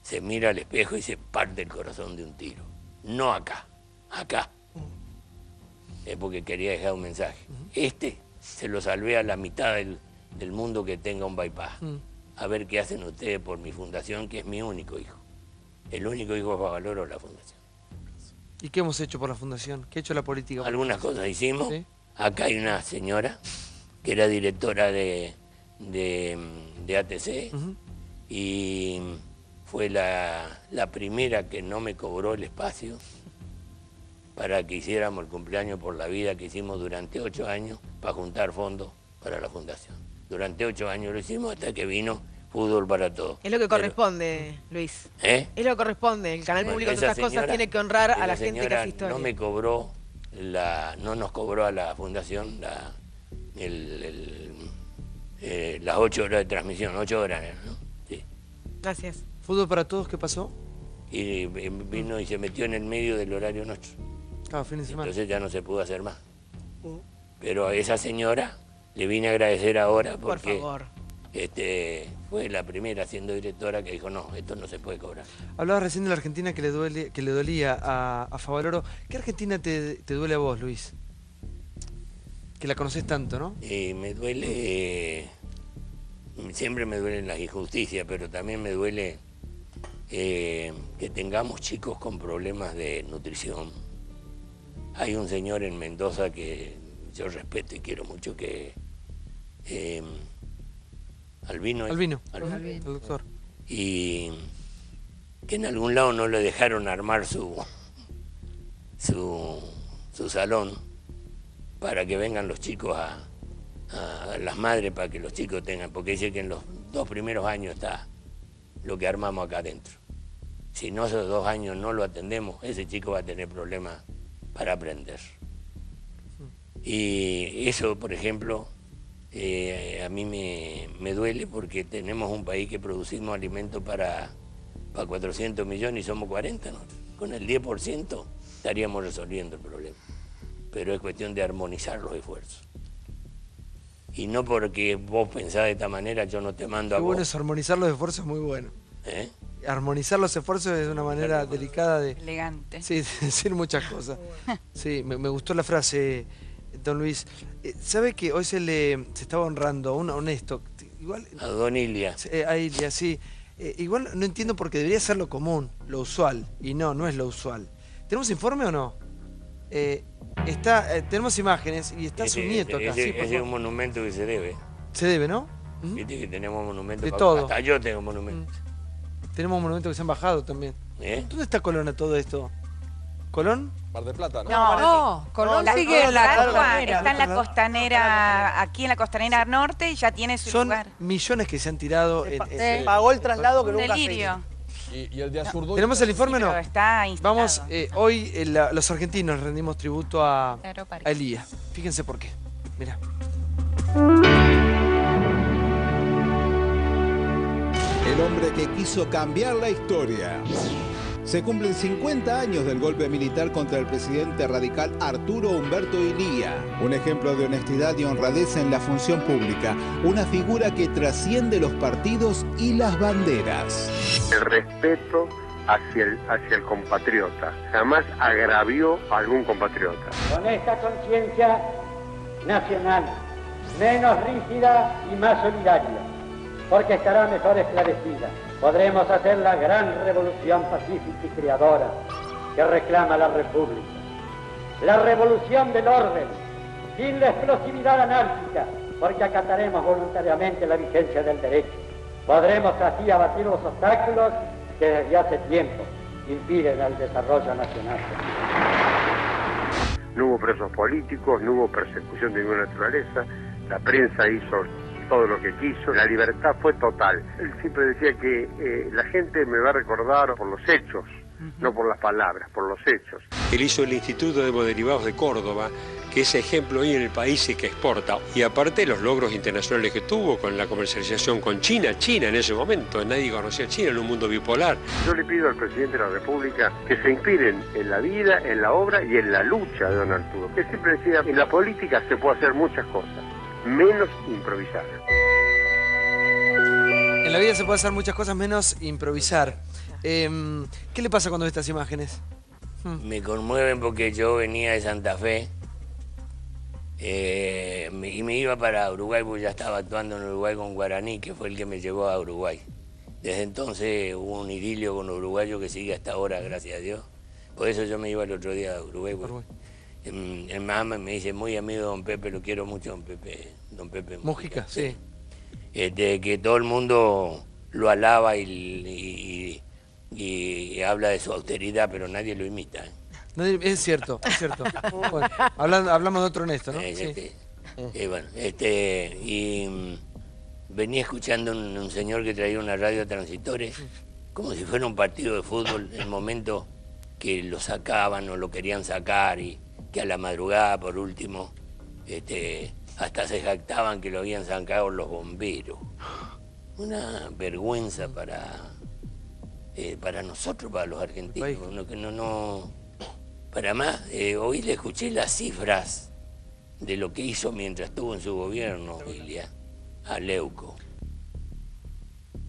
se mira al espejo y se parte el corazón de un tiro. No acá, acá. Es porque quería dejar un mensaje. Se lo salvé a la mitad del mundo que tenga un bypass. A ver qué hacen ustedes por mi fundación, que es mi único hijo. El único hijo que valoro la fundación. ¿Y qué hemos hecho por la fundación? ¿Qué ha hecho la política? Algunas cosas hicimos. ¿Sí? Acá hay una señora que era directora de ATC y fue la primera que no me cobró el espacio para que hiciéramos el cumpleaños por la vida que hicimos durante 8 años para juntar fondos para la fundación. Durante 8 años lo hicimos hasta que vino Fútbol para Todos. Es lo que corresponde, Luis. Es lo que corresponde. El canal público de estas cosas tiene que honrar a la gente que hace historia. No me cobró, no nos cobró a la fundación las 8 horas de transmisión, 8 horas, ¿no? Sí. Gracias. ¿Fútbol para Todos qué pasó? Y vino y se metió en el medio del horario nuestro. Claro, fin de semana. Entonces ya no se pudo hacer más. Pero a esa señora le vine a agradecer ahora porque... Por favor. Fue la primera siendo directora que dijo, no, esto no se puede cobrar. Hablabas recién de la Argentina que le dolía a Favaloro. ¿Qué Argentina te duele a vos, Luis? Que la conocés tanto, ¿no? Me duele, siempre me duelen las injusticias, pero también me duele que tengamos chicos con problemas de nutrición. Hay un señor en Mendoza que yo respeto y quiero mucho, que Albino, el doctor. Y que en algún lado no le dejaron armar su salón para que vengan los chicos a las madres, para que los chicos tengan, porque dice que en los 2 primeros años está lo que armamos acá adentro. Si no, esos 2 años no lo atendemos, ese chico va a tener problemas para aprender. Y eso, por ejemplo, a mí me duele porque tenemos un país que producimos alimentos para 400 millones y somos 40, ¿no? Con el 10% estaríamos resolviendo el problema. Pero es cuestión de armonizar los esfuerzos. Y no porque vos pensás de esta manera, yo no te mando a vos. Qué bueno es armonizar los esfuerzos, muy bueno. Armonizar los esfuerzos es una manera delicada de... Elegante. Sí, de decir muchas cosas. Sí, me gustó la frase, don Luis. ¿Sabe que hoy se estaba honrando a un honesto? Igual, a don Ilia. A Ilia, sí. Igual no entiendo porque debería ser lo común, lo usual. Y no es lo usual. ¿Tenemos informe o no? Tenemos imágenes y está su nieto acá. Ese es un monumento que se debe. Se debe, ¿no? Viste que tenemos monumentos. De todo. Hasta yo tengo monumentos. Tenemos monumentos que se han bajado también. ¿Dónde está Colón a todo esto? ¿Colón? Mar del Plata, ¿no? No, Colón sigue en la costanera. Está en la costanera, aquí en la costanera norte y ya tiene su lugar. Son millones que se han tirado. Se pagó el traslado que nunca se hizo. Delirio. ¿Y el de Azurduy? ¿Tenemos el informe o no? Pero está instalado. Vamos, hoy los argentinos rendimos tributo a Elías. Fíjense por qué. Mirá. El hombre que quiso cambiar la historia. Se cumplen 50 años del golpe militar contra el presidente radical Arturo Humberto Illia. Un ejemplo de honestidad y honradez en la función pública. Una figura que trasciende los partidos y las banderas. El respeto hacia el compatriota. Jamás agravió a algún compatriota. Con esta conciencia nacional, menos rígida y más solidaria, porque estará mejor esclarecida. Podremos hacer la gran revolución pacífica y creadora que reclama la República. La revolución del orden, sin la explosividad anárquica, porque acataremos voluntariamente la vigencia del derecho. Podremos así abatir los obstáculos que desde hace tiempo impiden el desarrollo nacional. No hubo presos políticos, no hubo persecución de ninguna naturaleza, la prensa hizo todo lo que quiso, la libertad fue total. Él siempre decía que la gente me va a recordar por los hechos, no por las palabras, por los hechos. Él hizo el Instituto de Hemoderivados de Córdoba, que es ejemplo hoy en el país y que exporta. Y aparte los logros internacionales que tuvo con la comercialización con China en ese momento, nadie conocía a China en un mundo bipolar. Yo le pido al presidente de la República que se inspiren en la vida, en la obra y en la lucha de don Arturo, que siempre decía, en la política se puede hacer muchas cosas, menos improvisar. En la vida se puede hacer muchas cosas menos improvisar. ¿Qué le pasa cuando ve estas imágenes? Me conmueven porque yo venía de Santa Fe y me iba para Uruguay porque ya estaba actuando en Uruguay con Guaraní, que fue el que me llevó a Uruguay. Desde entonces hubo un idilio con los uruguayos que sigue hasta ahora, gracias a Dios. Por eso yo me iba el otro día a Uruguay. El mamá me dice, muy amigo de don Pepe, lo quiero mucho, don Pepe Mújica, sí. Que todo el mundo lo alaba y habla de su austeridad, pero nadie lo imita. Es cierto, es cierto. Bueno, hablamos de otro honesto, ¿no? Sí. Venía escuchando un señor que traía una radio a transitores, como si fuera un partido de fútbol, en el momento que lo sacaban o lo querían sacar, y que a la madrugada, por último, hasta se jactaban que lo habían sacado los bomberos. Una vergüenza para nosotros, para los argentinos. Para más, hoy le escuché las cifras de lo que hizo mientras estuvo en su gobierno, Ilia, a Leuco.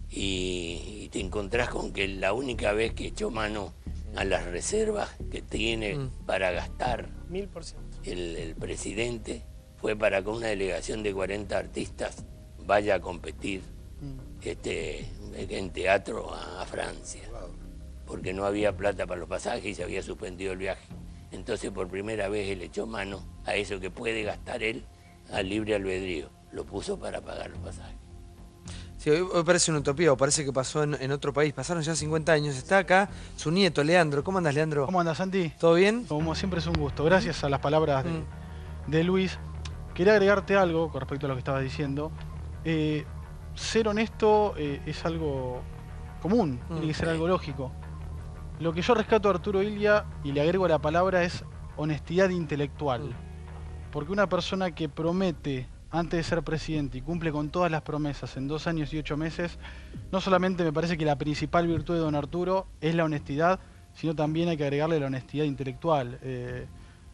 Y te encontrás con que la única vez que echó mano a las reservas que tiene para gastar 1000%. El presidente fue para que una delegación de 40 artistas vaya a competir en teatro a Francia, porque no había plata para los pasajes y se había suspendido el viaje. Entonces por primera vez él echó mano a eso que puede gastar él al libre albedrío, lo puso para pagar los pasajes. Sí, hoy parece una utopía, o parece que pasó en otro país. Pasaron ya 50 años. Está acá su nieto, Leandro. ¿Cómo andas, Leandro? ¿Cómo andas, Santi? ¿Todo bien? Como siempre es un gusto. Gracias a las palabras de Luis. Quería agregarte algo con respecto a lo que estabas diciendo. Ser honesto es algo común, tiene que ser algo lógico. Lo que yo rescato a Arturo Illia, y le agrego la palabra, es honestidad intelectual. Porque una persona que promete antes de ser presidente y cumple con todas las promesas en 2 años y 8 meses, no solamente me parece que la principal virtud de don Arturo es la honestidad, sino también hay que agregarle la honestidad intelectual.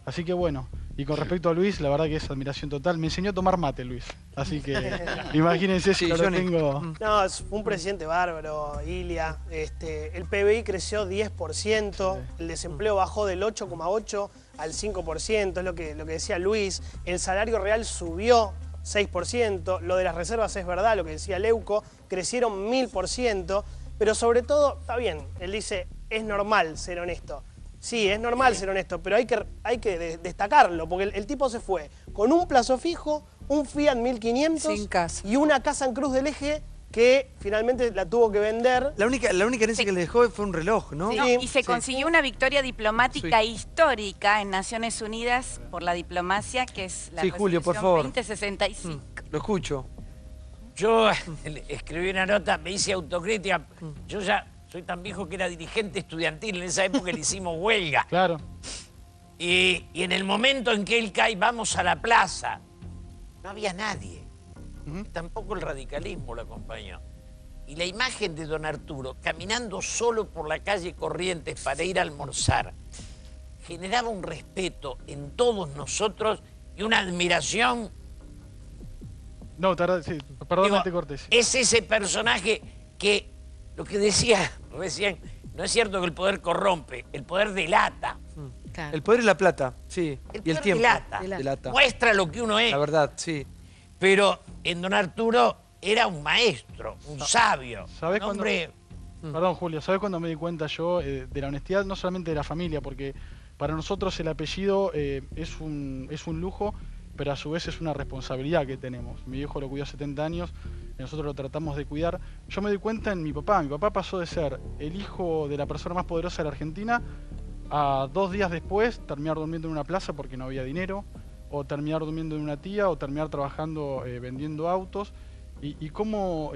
Así que bueno, y con respecto a Luis, la verdad que es admiración total. Me enseñó a tomar mate, Luis. Así que imagínense si yo lo tengo. No, es un presidente bárbaro, Illia. El PBI creció 10%, el desempleo bajó del 8,8 al 5%, es lo que decía Luis. El salario real subió 6%, lo de las reservas es verdad, lo que decía Leuco, crecieron 1000%, pero sobre todo, está bien, él dice, es normal ser honesto. Sí, es normal ser honesto, pero hay que destacarlo, porque el tipo se fue con un plazo fijo, un Fiat 1500 sin casa, y una casa en Cruz del Eje que finalmente la tuvo que vender. La única herencia que le dejó fue un reloj, ¿no? Sí, y se consiguió una victoria diplomática histórica en Naciones Unidas por la diplomacia, que es la Julio, por favor. 2065. Lo escucho. Yo escribí una nota, me hice autocrítica. Yo ya soy tan viejo que era dirigente estudiantil, en esa época le hicimos huelga. Claro. Y en el momento en que él cae, vamos a la plaza, no había nadie. Tampoco el radicalismo lo acompañó. Y la imagen de don Arturo caminando solo por la calle Corrientes para ir a almorzar generaba un respeto en todos nosotros y una admiración. No, sí, perdón, te corté. Sí. Es ese personaje que, lo que decía recién No es cierto que el poder corrompe, el poder delata. Claro. El poder es la plata, sí. Y el tiempo. Delata. Muestra lo que uno es. La verdad, sí. Pero en don Arturo era un maestro, un sabio. ¿Sabés un hombre... Perdón, Julio, ¿sabés cuándo me di cuenta yo de la honestidad, no solamente de la familia? Porque para nosotros el apellido es un lujo, pero a su vez es una responsabilidad que tenemos. Mi viejo lo cuidó 70 años, y nosotros lo tratamos de cuidar. Yo me di cuenta en mi papá. Mi papá pasó de ser el hijo de la persona más poderosa de la Argentina a 2 días después terminar durmiendo en una plaza porque no había dinero, o terminar durmiendo en una tía, o terminar trabajando vendiendo autos, y cómo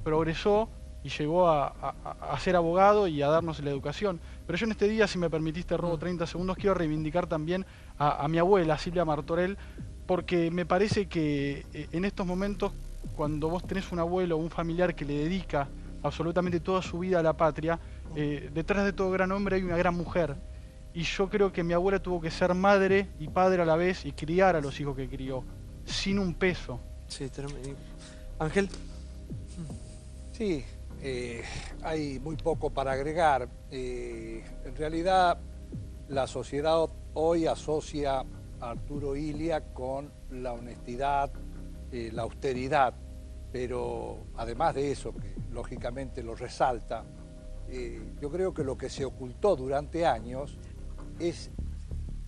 progresó y llegó a ser abogado y a darnos la educación. Pero yo en este día, si me permitiste, robo 30 segundos, quiero reivindicar también a mi abuela, Silvia Martorell, porque me parece que en estos momentos, cuando vos tenés un abuelo o un familiar que le dedica absolutamente toda su vida a la patria, detrás de todo gran hombre hay una gran mujer. Y yo creo que mi abuela tuvo que ser madre y padre a la vez y criar a los hijos que crió, sin un peso. Sí, Ángel. Sí, hay muy poco para agregar. En realidad, la sociedad hoy asocia a Arturo Illia con la honestidad, la austeridad, pero además de eso, que lógicamente lo resalta, yo creo que lo que se ocultó durante años es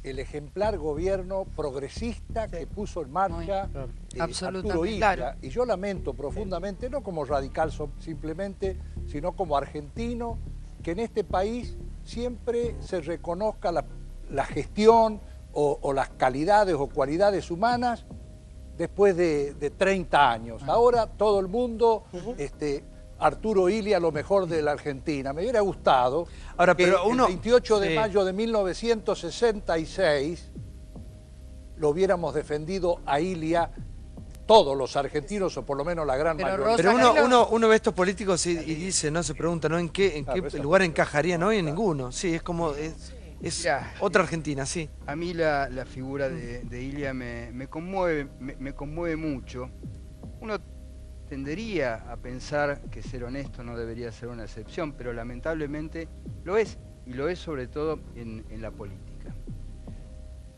el ejemplar gobierno progresista que puso en marcha Arturo Illia. Y yo lamento profundamente, no como radical simplemente, sino como argentino, que en este país siempre se reconozca la gestión o las calidades o cualidades humanas después de 30 años. Ahora todo el mundo... Arturo Illia, lo mejor de la Argentina. Me hubiera gustado que el 28 de mayo de 1966 lo hubiéramos defendido a Illia todos los argentinos, o por lo menos la gran mayoría. Pero uno ve estos políticos y dice, no se pregunta, ¿no? ¿En qué lugar encajarían hoy? En ninguno. Sí, es como... Es otra Argentina, sí. A mí la figura de Illia me conmueve mucho. Uno tendería a pensar que ser honesto no debería ser una excepción, pero lamentablemente lo es, y lo es sobre todo en la política.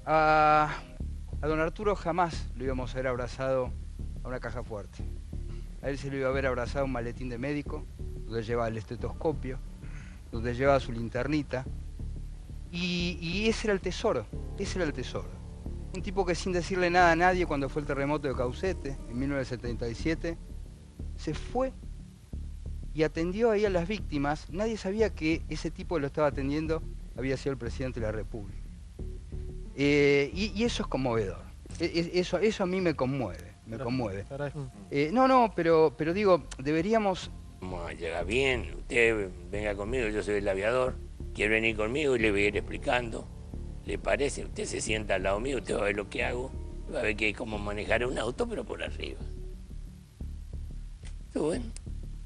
A don Arturo jamás lo íbamos a ver abrazado a una caja fuerte. A él se lo iba a ver abrazado a un maletín de médico, donde llevaba el estetoscopio, donde llevaba su linternita, y ese era el tesoro, Un tipo que sin decirle nada a nadie cuando fue el terremoto de Caucete, en 1977, se fue y atendió ahí a las víctimas. Nadie sabía que ese tipo que lo estaba atendiendo había sido el presidente de la República. Y eso es conmovedor. Eso a mí me conmueve. Pero digo, deberíamos... Vamos a llegar bien, usted venga conmigo, yo soy el aviador, quiere venir conmigo y le voy a ir explicando. ¿Le parece? Usted se sienta al lado mío, usted va a ver lo que hago, va a ver que es como manejar un auto, pero por arriba. Suben,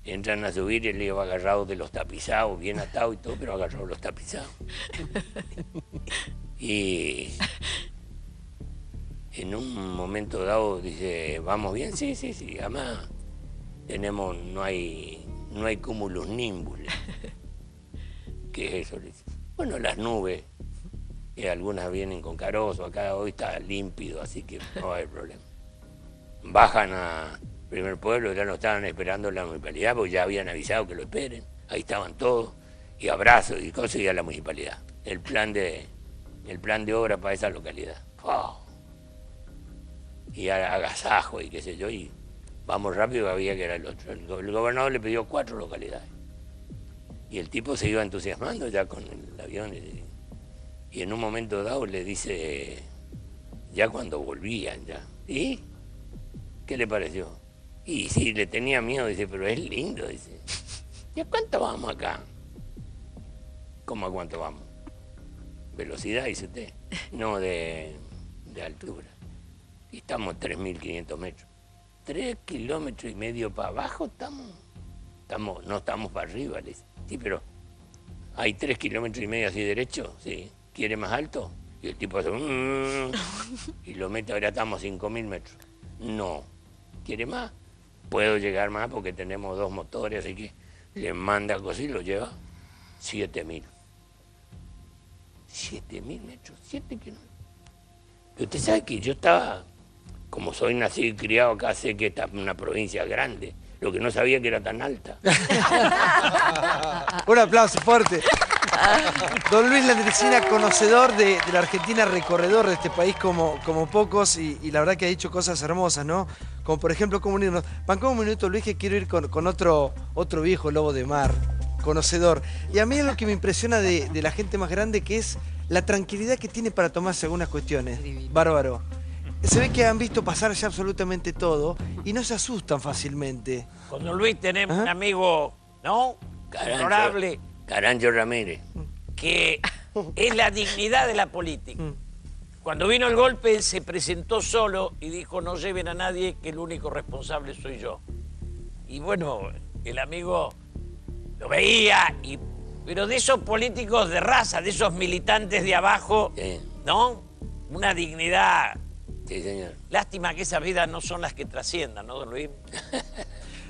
entran a subir y él iba agarrado de los tapizados, bien atado y todo, pero agarrado de los tapizados. Y en un momento dado dice, ¿vamos bien? Sí, además tenemos, no hay cúmulos nimbus. ¿Qué es eso? Bueno, las nubes, que algunas vienen con carozo, acá hoy está límpido, así que no va a haber problema. Bajan a primer pueblo, ya no estaban esperando la municipalidad, porque ya habían avisado que lo esperen. Ahí estaban todos, y abrazos y cosas, y a la municipalidad. El plan de obra para esa localidad. ¡Oh! Y agasajo y qué sé yo, y vamos rápido, había que era el otro. El gobernador le pidió 4 localidades. Y el tipo se iba entusiasmando ya con el avión. Y en un momento dado le dice, ya cuando volvían ya, ¿y qué le pareció? Y sí, le tenía miedo, dice, pero es lindo, dice. ¿Y a cuánto vamos acá? ¿Cómo a cuánto vamos? Velocidad, dice usted. No, de altura. Y estamos a 3.500 metros. 3,5 kilómetros para abajo estamos. No estamos para arriba, le dice. Sí, pero hay 3,5 kilómetros así derecho, sí. ¿Quiere más alto? Y el tipo hace y lo mete, ahora estamos a 5.000 metros. No. ¿Quiere más? Puedo llegar más porque tenemos 2 motores, así que le manda cosas y lo lleva. 7.000. 7.000 metros, 7 kilómetros. Pero usted sabe que yo estaba, como soy nacido y criado acá, sé que esta es una provincia grande, lo que no sabía que era tan alta. Un aplauso fuerte. Don Luis Landricina, conocedor de la Argentina, recorredor de este país como pocos, y la verdad que ha dicho cosas hermosas, ¿no? Como por ejemplo, cómo unirnos. Bancame un minuto, Luis, que quiero ir con otro viejo lobo de mar, conocedor. Y a mí es lo que me impresiona de la gente más grande, que es la tranquilidad que tiene para tomarse algunas cuestiones. Bárbaro. Se ve que han visto pasar ya absolutamente todo y no se asustan fácilmente. Con don Luis tenemos un amigo, ¿no? Honorable. Carancho Ramírez. Que es la dignidad de la política. Cuando vino el golpe, él se presentó solo y dijo, no lleven a nadie, que el único responsable soy yo. Y bueno, el amigo lo veía, pero de esos políticos de raza, de esos militantes de abajo, ¿no? Una dignidad. Sí, señor. Lástima que esas vidas no son las que trasciendan, ¿no, don Luis?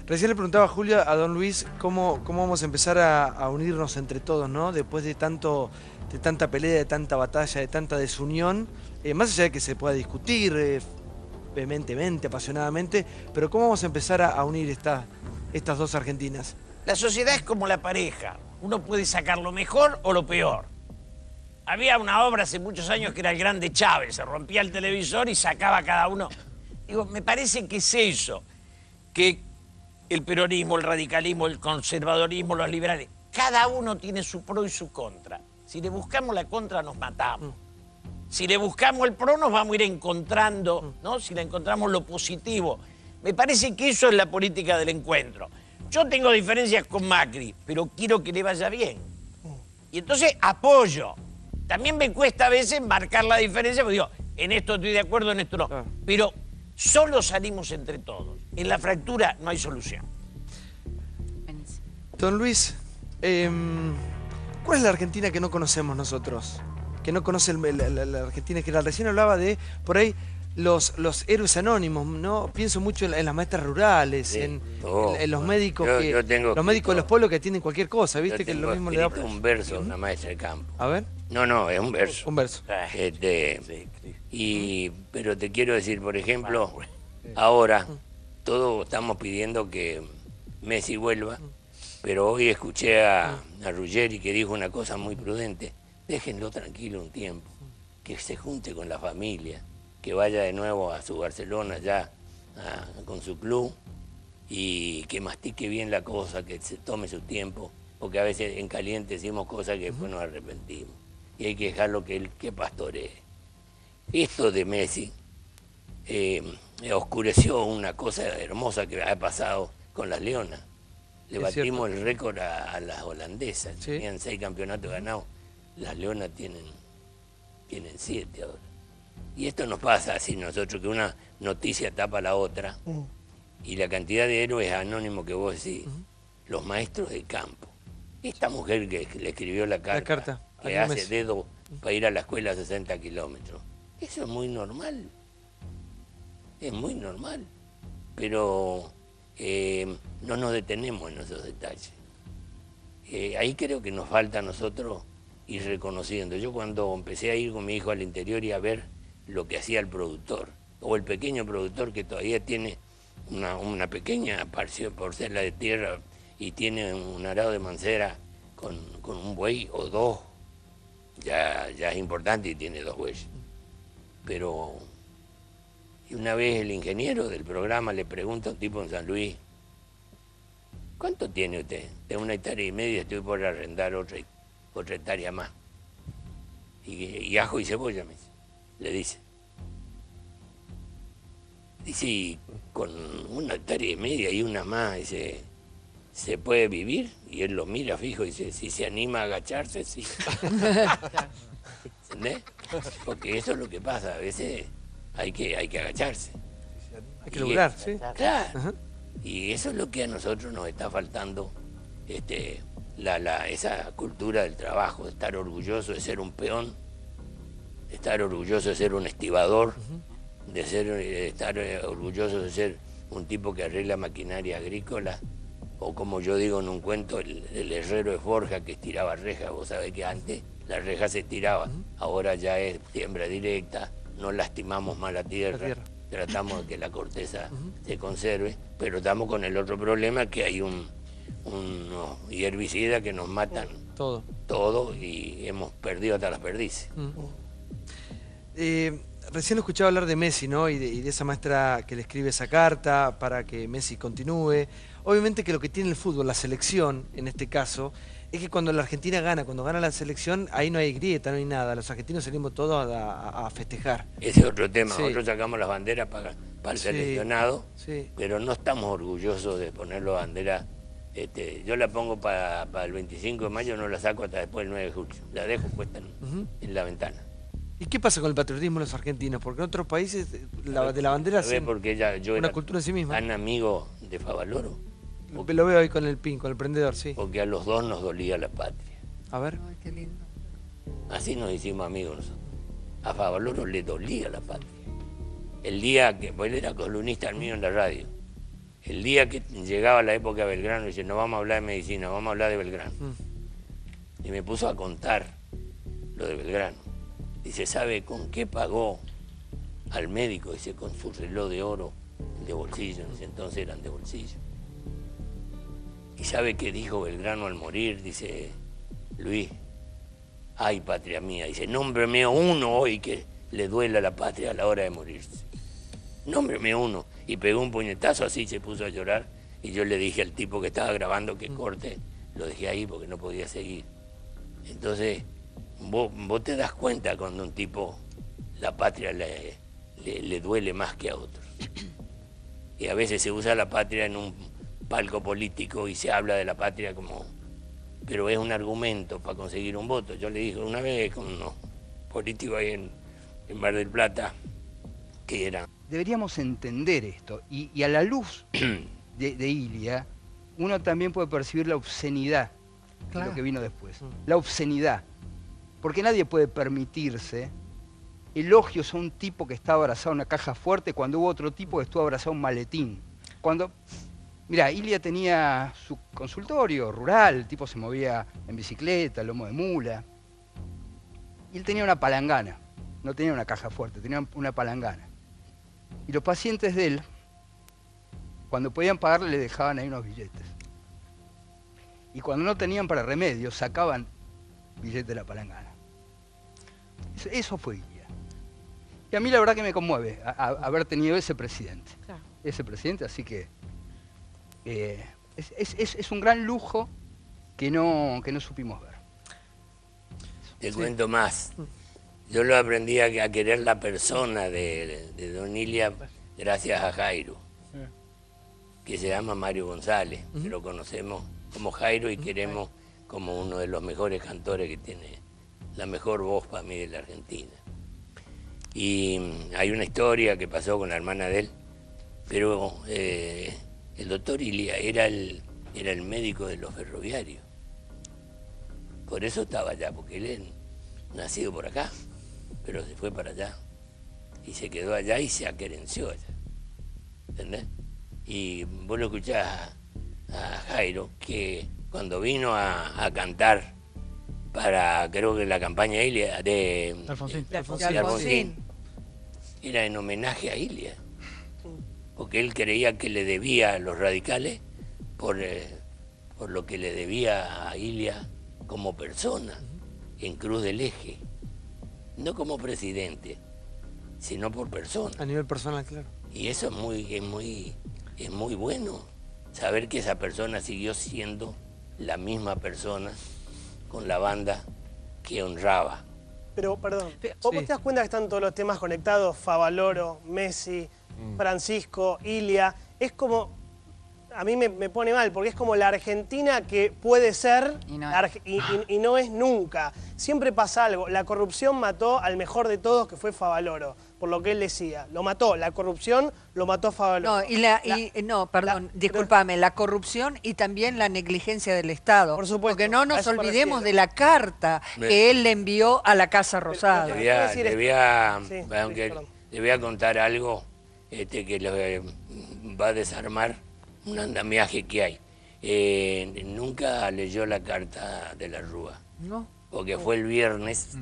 Recién le preguntaba a Julia, a don Luis, cómo vamos a empezar a unirnos entre todos, ¿no? Después de tanta pelea, de tanta batalla, de tanta desunión, más allá de que se pueda discutir vehementemente, apasionadamente, pero ¿cómo vamos a empezar a unir estas dos Argentinas? La sociedad es como la pareja. Uno puede sacar lo mejor o lo peor. Había una obra hace muchos años que era El Grande Chávez. Se rompía el televisor y sacaba a cada uno. Digo, me parece que es eso. Que el peronismo, el radicalismo, el conservadorismo, los liberales, cada uno tiene su pro y su contra. Si le buscamos la contra, nos matamos. Si le buscamos el pro, nos vamos a ir encontrando, ¿no? Si le encontramos lo positivo. Me parece que eso es la política del encuentro. Yo tengo diferencias con Macri, pero quiero que le vaya bien. Y entonces apoyo. También me cuesta a veces marcar la diferencia, porque digo, en esto estoy de acuerdo, en esto no. Pero solo salimos entre todos. En la fractura no hay solución. Don Luis, ¿cuál es la Argentina que no conocemos nosotros? Que no conoce la Argentina, que recién hablaba de, por ahí, los héroes anónimos, ¿no? Pienso mucho en las maestras rurales, sí. en los médicos los médicos de los pueblos que atienden cualquier cosa, ¿viste? Que lo mismo le da un verso a una maestra de campo. A ver. No, es un verso. Un verso. Pero te quiero decir, por ejemplo, ahora todos estamos pidiendo que Messi vuelva, pero hoy escuché a Ruggeri que dijo una cosa muy prudente. Déjenlo tranquilo un tiempo, que se junte con la familia, que vaya de nuevo a su Barcelona ya con su club y que mastique bien la cosa, que se tome su tiempo, porque a veces en caliente decimos cosas que después nos arrepentimos y hay que dejarlo que él pastoree. Esto de Messi oscureció una cosa hermosa que ha pasado con las Leonas. Le batimos el récord a las holandesas, ¿sí? Tenían 6 campeonatos ganados, las Leonas tienen 7 ahora. Y esto nos pasa así nosotros, que una noticia tapa la otra, y la cantidad de héroes anónimos que vos decís, los maestros de campo. Esta mujer que le escribió la carta que hace dedo para ir a la escuela a 60 kilómetros, eso es muy normal, pero no nos detenemos en esos detalles. Ahí creo que nos falta a nosotros ir reconociendo. Yo cuando empecé a ir con mi hijo al interior y a ver lo que hacía el productor, o el pequeño productor que todavía tiene una pequeña parcela de tierra y tiene un arado de mancera con un buey o 2, ya es importante y tiene 2 bueyes. Pero y una vez el ingeniero del programa le pregunta a un tipo en San Luis, ¿cuánto tiene usted? Tengo 1,5 hectáreas, estoy por arrendar otra hectárea más. Y ajo y cebolla, le dice. Dice, y con 1,5 hectáreas y una más, dice, ¿se puede vivir? Y él lo mira fijo y dice, si se anima a agacharse, sí. ¿Entendés? Porque eso es lo que pasa, a veces hay que agacharse. Hay que lograr, ¿sí? Claro. Y eso es lo que a nosotros nos está faltando, esa cultura del trabajo, de estar orgulloso de ser un peón, de estar orgulloso de ser un estibador, de estar orgulloso de ser un tipo que arregla maquinaria agrícola O como yo digo en un cuento, el herrero es Borja que estiraba rejas. Vos sabés que antes la reja se estiraba, ahora ya es siembra directa, no lastimamos más la tierra. Tratamos de que la corteza se conserve, pero estamos con el otro problema que hay unos herbicidas que nos matan todo y hemos perdido hasta las perdices. Recién escuchaba hablar de Messi, ¿no? Y de esa maestra que le escribe esa carta para que Messi continúe. Obviamente que lo que tiene el fútbol, la selección en este caso, es que cuando la Argentina gana, cuando gana la selección, ahí no hay grieta, no hay nada. Los argentinos salimos todos a festejar. Ese es otro tema. Nosotros sacamos las banderas para el seleccionado, pero no estamos orgullosos de poner las banderas. Yo la pongo para el 25 de mayo, no la saco hasta después del 9 de julio. La dejo puesta en la ventana. ¿Y qué pasa con el patriotismo de los argentinos? Porque en otros países de la bandera es una cultura en sí misma. ¿Tan amigo de Favaloro? Lo veo ahí con el PIN, con el prendedor, sí. Porque a los dos nos dolía la patria. A ver. Ay, qué lindo. Así nos hicimos amigos nosotros. A Favaloro le dolía la patria. El día que, pues él era columnista mío en la radio, el día que llegaba la época de Belgrano, dice, no vamos a hablar de medicina, vamos a hablar de Belgrano. Y me puso a contar lo de Belgrano. Dice, ¿sabe con qué pagó al médico? Dice, con su reloj de oro de bolsillo, en ese entonces eran de bolsillo. ¿Y sabe qué dijo Belgrano al morir? Dice, Luis, ay patria mía, dice, nómbreme uno hoy que le duela la patria a la hora de morirse. Nómbreme uno. Y pegó un puñetazo así, se puso a llorar, y yo le dije al tipo que estaba grabando que corte, lo dejé ahí porque no podía seguir. Entonces, vos te das cuenta cuando un tipo, la patria le duele más que a otros. Y a veces se usa la patria en un palco político y se habla de la patria como... Pero es un argumento para conseguir un voto. Yo le dije una vez con unos políticos ahí en Mar del Plata, que eran... Deberíamos entender esto, y a la luz de Ilia, uno también puede percibir la obscenidad de lo que vino después. La obscenidad. Porque nadie puede permitirse elogios a un tipo que estaba abrazado a una caja fuerte cuando hubo otro tipo que estuvo abrazado a un maletín. Mirá, Ilia tenía su consultorio rural, el tipo se movía en bicicleta, lomo de mula. Y él tenía una palangana, no tenía una caja fuerte, tenía una palangana. Y los pacientes de él, cuando podían pagarle, le dejaban ahí unos billetes. Y cuando no tenían para remedio, sacaban billetes de la palangana. Eso fue Ilia. Y a mí la verdad que me conmueve haber tenido ese presidente. Claro. Ese presidente, así que es un gran lujo que no supimos ver. Te cuento más. Yo lo aprendí a querer la persona de don Ilia gracias a Jairo, que se llama Mario González. Lo conocemos como Jairo y queremos como uno de los mejores cantores que tiene la mejor voz para mí de la Argentina. Y hay una historia que pasó con la hermana de él, pero el doctor Ilia era el médico de los ferroviarios. Por eso estaba allá, porque él es nacido por acá, pero se fue para allá. Y se quedó allá y se aquerenció allá. ¿Entendés? Y vos lo escuchás a Jairo, que cuando vino a cantar para, creo que la campaña Ilia de Alfonsín, era en homenaje a Ilia, porque él creía que le debía a los radicales por lo que le debía a Ilia como persona, en Cruz del Eje, no como presidente, sino por persona. A nivel personal, claro. Y eso es muy bueno, saber que esa persona siguió siendo la misma persona con la banda que honraba. Pero, perdón, ¿vos te das cuenta que están todos los temas conectados? Favaloro, Messi, Francisco, Ilia. Es como... A mí me pone mal, porque es como la Argentina que puede ser y no es nunca. Siempre pasa algo. La corrupción mató al mejor de todos, que fue Favaloro, por lo que él decía. Lo mató, la corrupción lo mató a Favaloro. No, discúlpame, la corrupción y también la negligencia del Estado. Por supuesto. Porque no nos olvidemos de la carta que él le envió a la Casa Rosada. Le voy a contar algo que va a desarmar un andamiaje que hay. Nunca leyó la carta de la Rúa. No. Porque fue el viernes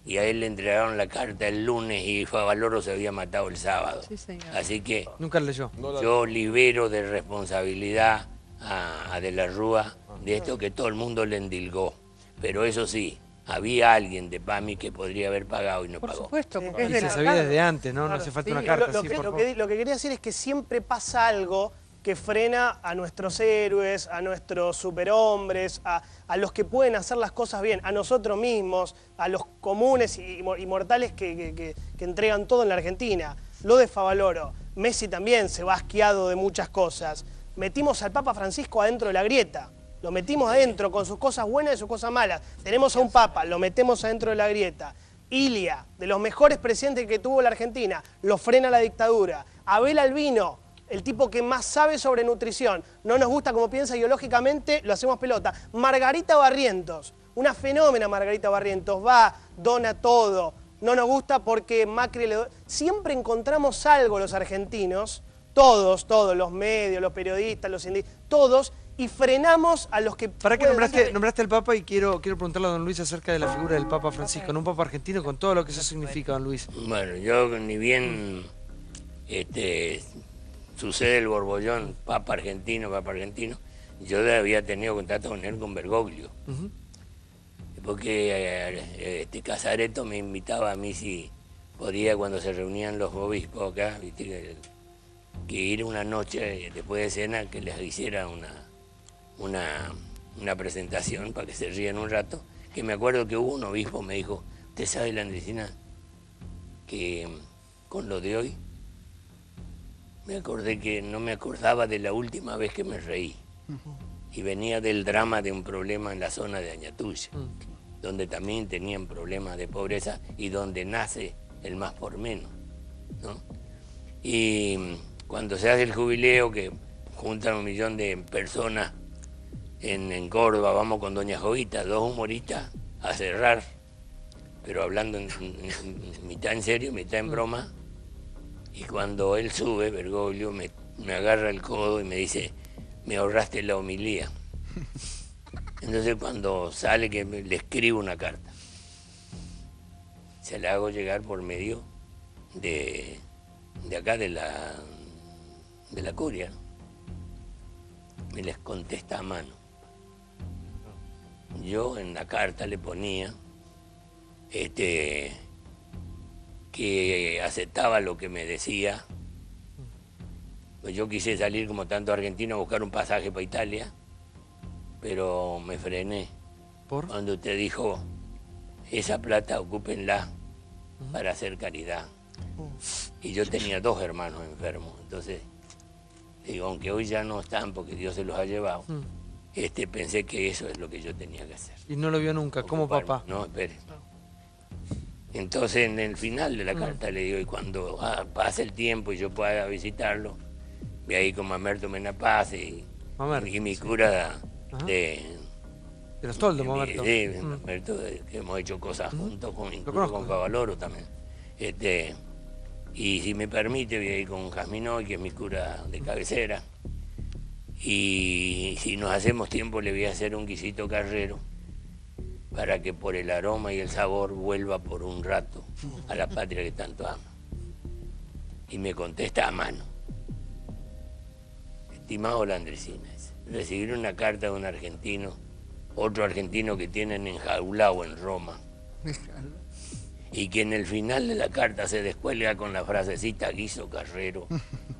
y a él le entregaron la carta el lunes y Favaloro se había matado el sábado. Sí, señor. Así que nunca leyó. Yo libero de responsabilidad a De la Rúa de esto que todo el mundo le endilgó. Pero eso sí, había alguien de PAMI que podría haber pagado y no pagó. Por supuesto, porque es Y de se la sabía carta. desde antes, ¿no? No hace falta una carta. Lo que quería decir es que siempre pasa algo que frena a nuestros héroes, a nuestros superhombres, a los que pueden hacer las cosas bien, a nosotros mismos, a los comunes y mortales que entregan todo en la Argentina. Lo de Favaloro, Messi también se va asqueado de muchas cosas. Metimos al Papa Francisco adentro de la grieta. Lo metimos adentro con sus cosas buenas y sus cosas malas. Tenemos a un Papa, lo metemos adentro de la grieta. Ilia, de los mejores presidentes que tuvo la Argentina, lo frena la dictadura. Abel Albino, el tipo que más sabe sobre nutrición. No nos gusta como piensa ideológicamente, lo hacemos pelota. Margarita Barrientos, una fenómena Margarita Barrientos, va, dona todo. No nos gusta porque Macri le... Siempre encontramos algo los argentinos, todos, los medios, los periodistas, los científicos, todos, y frenamos a los que... Para que nombraste al Papa y quiero preguntarle a don Luis acerca de la figura del Papa Francisco, un Papa argentino con todo lo que eso significa, don Luis. Bueno, yo ni bien sucede el borbollón, Papa argentino, yo había tenido contacto con él con Bergoglio. Porque Casareto me invitaba a mí si podía, cuando se reunían los obispos acá, ¿viste? Que ir una noche después de cena que les hiciera una presentación para que se rían un rato. Que me acuerdo que hubo un obispo me dijo, ¿usted sabe, Landricina, que con lo de hoy me acordé que no me acordaba de la última vez que me reí? Y venía del drama de un problema en la zona de Añatuya, donde también tenían problemas de pobreza y donde nace el más por menos, ¿no? Y cuando se hace el jubileo, que juntan 1 millón de personas en Córdoba, vamos con doña Jovita, 2 humoristas, a cerrar, pero hablando mitad en serio, mitad en broma. Y cuando él sube, Bergoglio me agarra el codo y me dice, me ahorraste la homilía. Entonces cuando sale que le escribo una carta, se la hago llegar por medio de acá, de la curia, ¿no? Me les contesta a mano. Yo en la carta le ponía que aceptaba lo que me decía. Pues yo quise salir como tanto argentino a buscar un pasaje para Italia, pero me frené. ¿Por? Cuando usted dijo, esa plata ocúpenla para hacer caridad. Y yo tenía 2 hermanos enfermos, entonces digo, aunque hoy ya no están porque Dios se los ha llevado, pensé que eso es lo que yo tenía que hacer. Y no lo vio nunca, ¿cómo papá? No, espere. Entonces en el final de la carta le digo, y cuando pase el tiempo y yo pueda visitarlo, voy ahí con Mamerto Menapaz y mi cura de los Toldos, Mamerto. Sí, Mamerto, que hemos hecho cosas juntos, incluso con Favaloro también. Y si me permite, voy a ir con Jasminoy, que es mi cura de cabecera. Y si nos hacemos tiempo, le voy a hacer un guisito carrero para que por el aroma y el sabor vuelva por un rato a la patria que tanto ama. Y me contesta a mano. Estimado Landricina, recibir una carta de un argentino, otro argentino que tienen enjaulado en Roma, y que en el final de la carta se descuelga con la frasecita guiso carrero,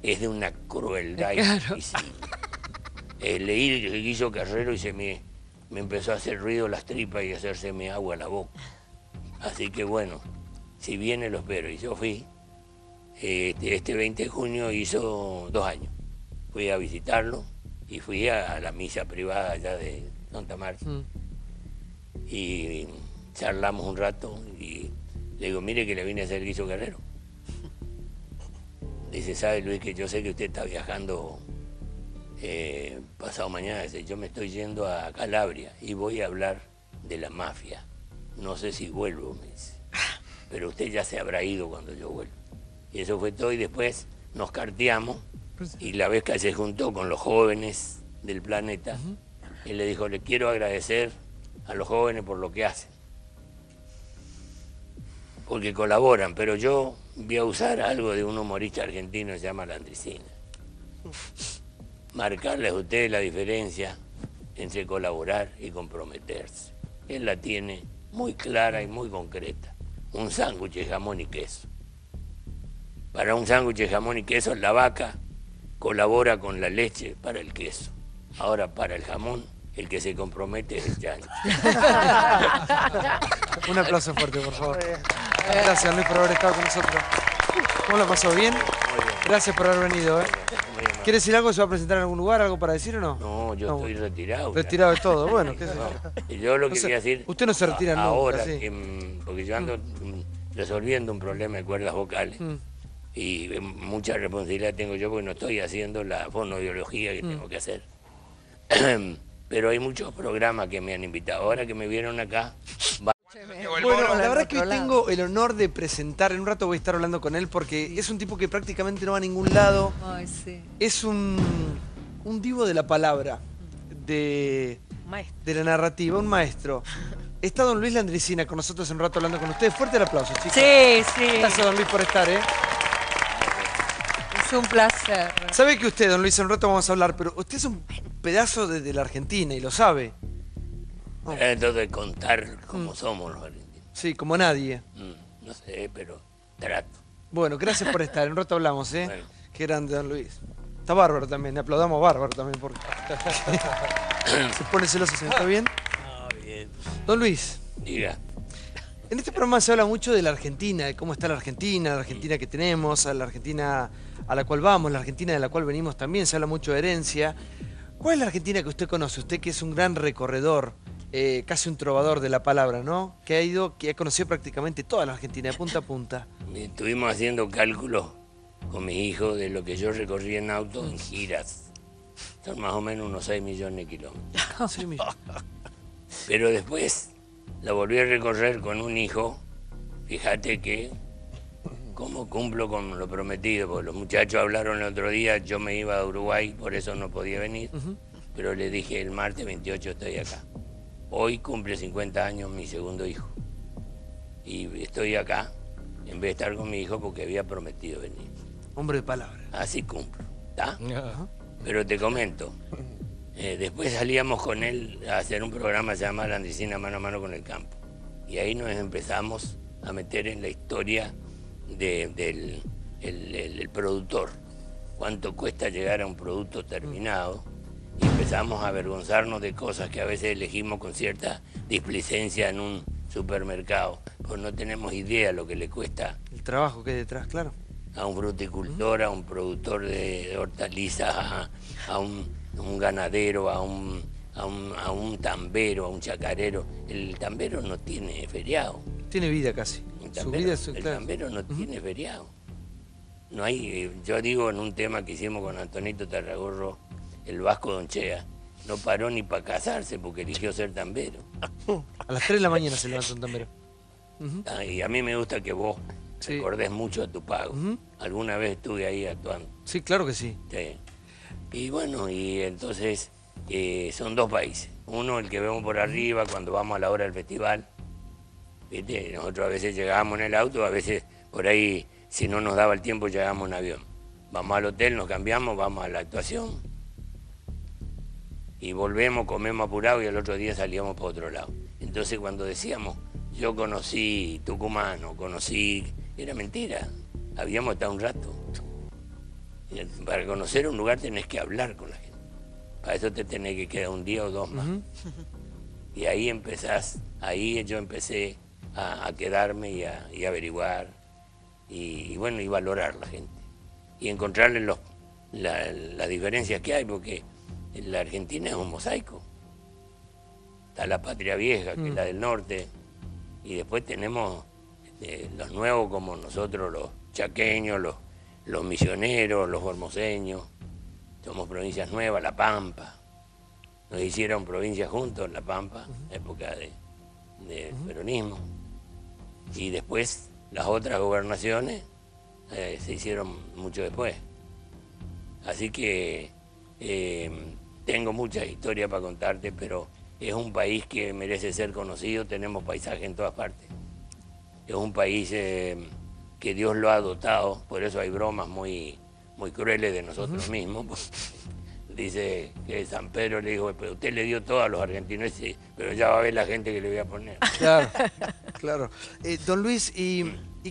es de una crueldad invisible. Leí el guiso carrero y me empezó a hacer ruido las tripas y a hacérseme agua a la boca. Así que bueno, si viene lo espero. Y yo fui, este 20 de junio hizo 2 años. Fui a visitarlo y fui a la misa privada allá de Santa Marta. Y charlamos un rato y le digo, mire que le vine a hacer guiso carrero. Dice, ¿sabe, Luis, que yo sé que usted está viajando pasado mañana? Dice, yo me estoy yendo a Calabria y voy a hablar de la mafia. No sé si vuelvo, me dice. Pero usted ya se habrá ido cuando yo vuelva. Y eso fue todo, y después nos carteamos, y la vez que se juntó con los jóvenes del planeta, y le dijo, le quiero agradecer a los jóvenes por lo que hacen, porque colaboran, pero yo voy a usar algo de un humorista argentino que se llama Landricina. Marcarles a ustedes la diferencia entre colaborar y comprometerse. Él la tiene muy clara y muy concreta. Un sándwich de jamón y queso. Para un sándwich de jamón y queso, la vaca colabora con la leche para el queso. Ahora, para el jamón, el que se compromete es el chancho. Un aplauso fuerte, por favor. Gracias, Luis, por haber estado con nosotros. ¿Cómo la pasó? ¿Bien? Gracias por haber venido. ¿Quiere decir algo? ¿Se va a presentar en algún lugar? ¿Algo para decir o no? No, yo estoy retirado. Retirado de todo, bueno, qué sé yo. Yo lo que voy a decir... Usted no se retira nunca, ahora, sí. Porque yo ando resolviendo un problema de cuerdas vocales. Y mucha responsabilidad tengo yo porque no estoy haciendo la fonoaudiología que tengo que hacer. Pero hay muchos programas que me han invitado. Ahora que me vieron acá... Bueno, la verdad que hoy tengo el honor de presentar, en un rato voy a estar hablando con él porque es un tipo que prácticamente no va a ningún lado. Ay, sí. Es un divo de la palabra, de la narrativa, un maestro. Está don Luis Landricina con nosotros en un rato hablando con ustedes. Fuerte el aplauso, chicos. Sí, sí. Gracias, don Luis, por estar, Es un placer. Sabe que usted, don Luis, en un rato vamos a hablar, pero usted es un pedazo de la Argentina y lo sabe. Entonces, contar cómo somos los argentinos. Sí, como nadie. No sé, pero trato. Bueno, gracias por estar. En un rato hablamos, ¿eh? Bueno. Qué grande, don Luis. Está bárbaro también. Le aplaudamos bárbaro también porque... Se pone celoso, ¿se está bien? Bien. Don Luis. Diga. En este programa se habla mucho de la Argentina, de cómo está la Argentina que tenemos, a la Argentina a la cual vamos, la Argentina de la cual venimos también. Se habla mucho de herencia. ¿Cuál es la Argentina que usted conoce? Usted que es un gran recorredor, casi un trovador de la palabra, ¿no? Que ha conocido prácticamente toda la Argentina, de punta a punta. Estuvimos haciendo cálculos con mis hijos de lo que yo recorrí en auto en giras. Son más o menos unos 6 millones de kilómetros. 6 millones. Pero después la volví a recorrer con un hijo. Fíjate que cómo cumplo con lo prometido, porque los muchachos hablaron el otro día, yo me iba a Uruguay, por eso no podía venir, pero le dije el martes 28 estoy acá. Hoy cumple 50 años mi segundo hijo. Y estoy acá, en vez de estar con mi hijo, porque había prometido venir. Hombre de palabra. Así cumplo, ¿está? Pero te comento, después salíamos con él a hacer un programa que se llama Landricina mano a mano con el campo. Y ahí nos empezamos a meter en la historia del productor. Cuánto cuesta llegar a un producto terminado. Y empezamos a avergonzarnos de cosas que a veces elegimos con cierta displicencia en un supermercado, pues no tenemos idea lo que le cuesta. El trabajo que hay detrás, claro. A un fruticultor, a un productor de hortalizas, a un ganadero, a un tambero, a un chacarero. El tambero no tiene feriado. Tiene vida casi. El tambero no tiene feriado. No hay, yo digo en un tema que hicimos con Antonito Tarragorro, el Vasco Donchea, no paró ni para casarse porque eligió ser tambero. A las 3 de la mañana se levanta un tambero. Y a mí me gusta que vos recordés mucho a tu pago. Alguna vez estuve ahí actuando. Sí, claro que sí. Sí. Y bueno, y entonces son dos países. Uno, el que vemos por arriba cuando vamos a la hora del festival. ¿Viste? Nosotros a veces llegábamos en el auto, a veces por ahí, si no nos daba el tiempo, llegábamos en avión. Vamos al hotel, nos cambiamos, vamos a la actuación. Y volvemos, comemos apurado y al otro día salíamos para otro lado. Entonces cuando decíamos, yo conocí Tucumán, era mentira. Habíamos estado un rato. Para conocer un lugar tenés que hablar con la gente. Para eso te tenés que quedar un día o dos más. Y ahí ahí yo empecé a quedarme y a averiguar y bueno, y valorar la gente. Y encontrarle las diferencias que hay, porque la Argentina es un mosaico. Está la patria vieja, que es la del norte, y después tenemos los nuevos como nosotros, los chaqueños, los misioneros, los formoseños. Somos provincias nuevas, La Pampa. Nos hicieron provincias juntos en La Pampa, época de peronismo. Y después las otras gobernaciones se hicieron mucho después. Así que tengo muchas historias para contarte, pero es un país que merece ser conocido, tenemos paisaje en todas partes. Es un país que Dios lo ha dotado, por eso hay bromas muy crueles de nosotros mismos. Dice que San Pedro le dijo, pero usted le dio todo a los argentinos, sí, pero ya va a ver la gente que le voy a poner. Claro, claro. Don Luis, ¿y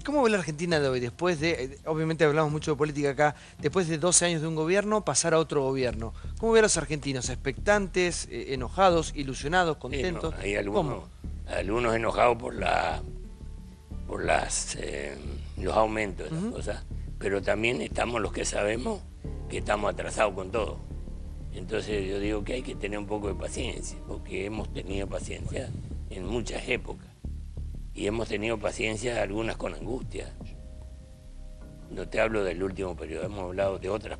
cómo ve la Argentina de hoy? Después de, obviamente hablamos mucho de política acá, después de 12 años de un gobierno, pasar a otro gobierno. ¿Cómo ve a los argentinos? ¿Expectantes, enojados, ilusionados, contentos? Sí, no, hay algunos enojados por los aumentos de las cosas, pero también estamos los que sabemos que estamos atrasados con todo. Entonces yo digo que hay que tener un poco de paciencia, porque hemos tenido paciencia en muchas épocas. Y hemos tenido paciencia, algunas con angustia. No te hablo del último periodo, hemos hablado de otras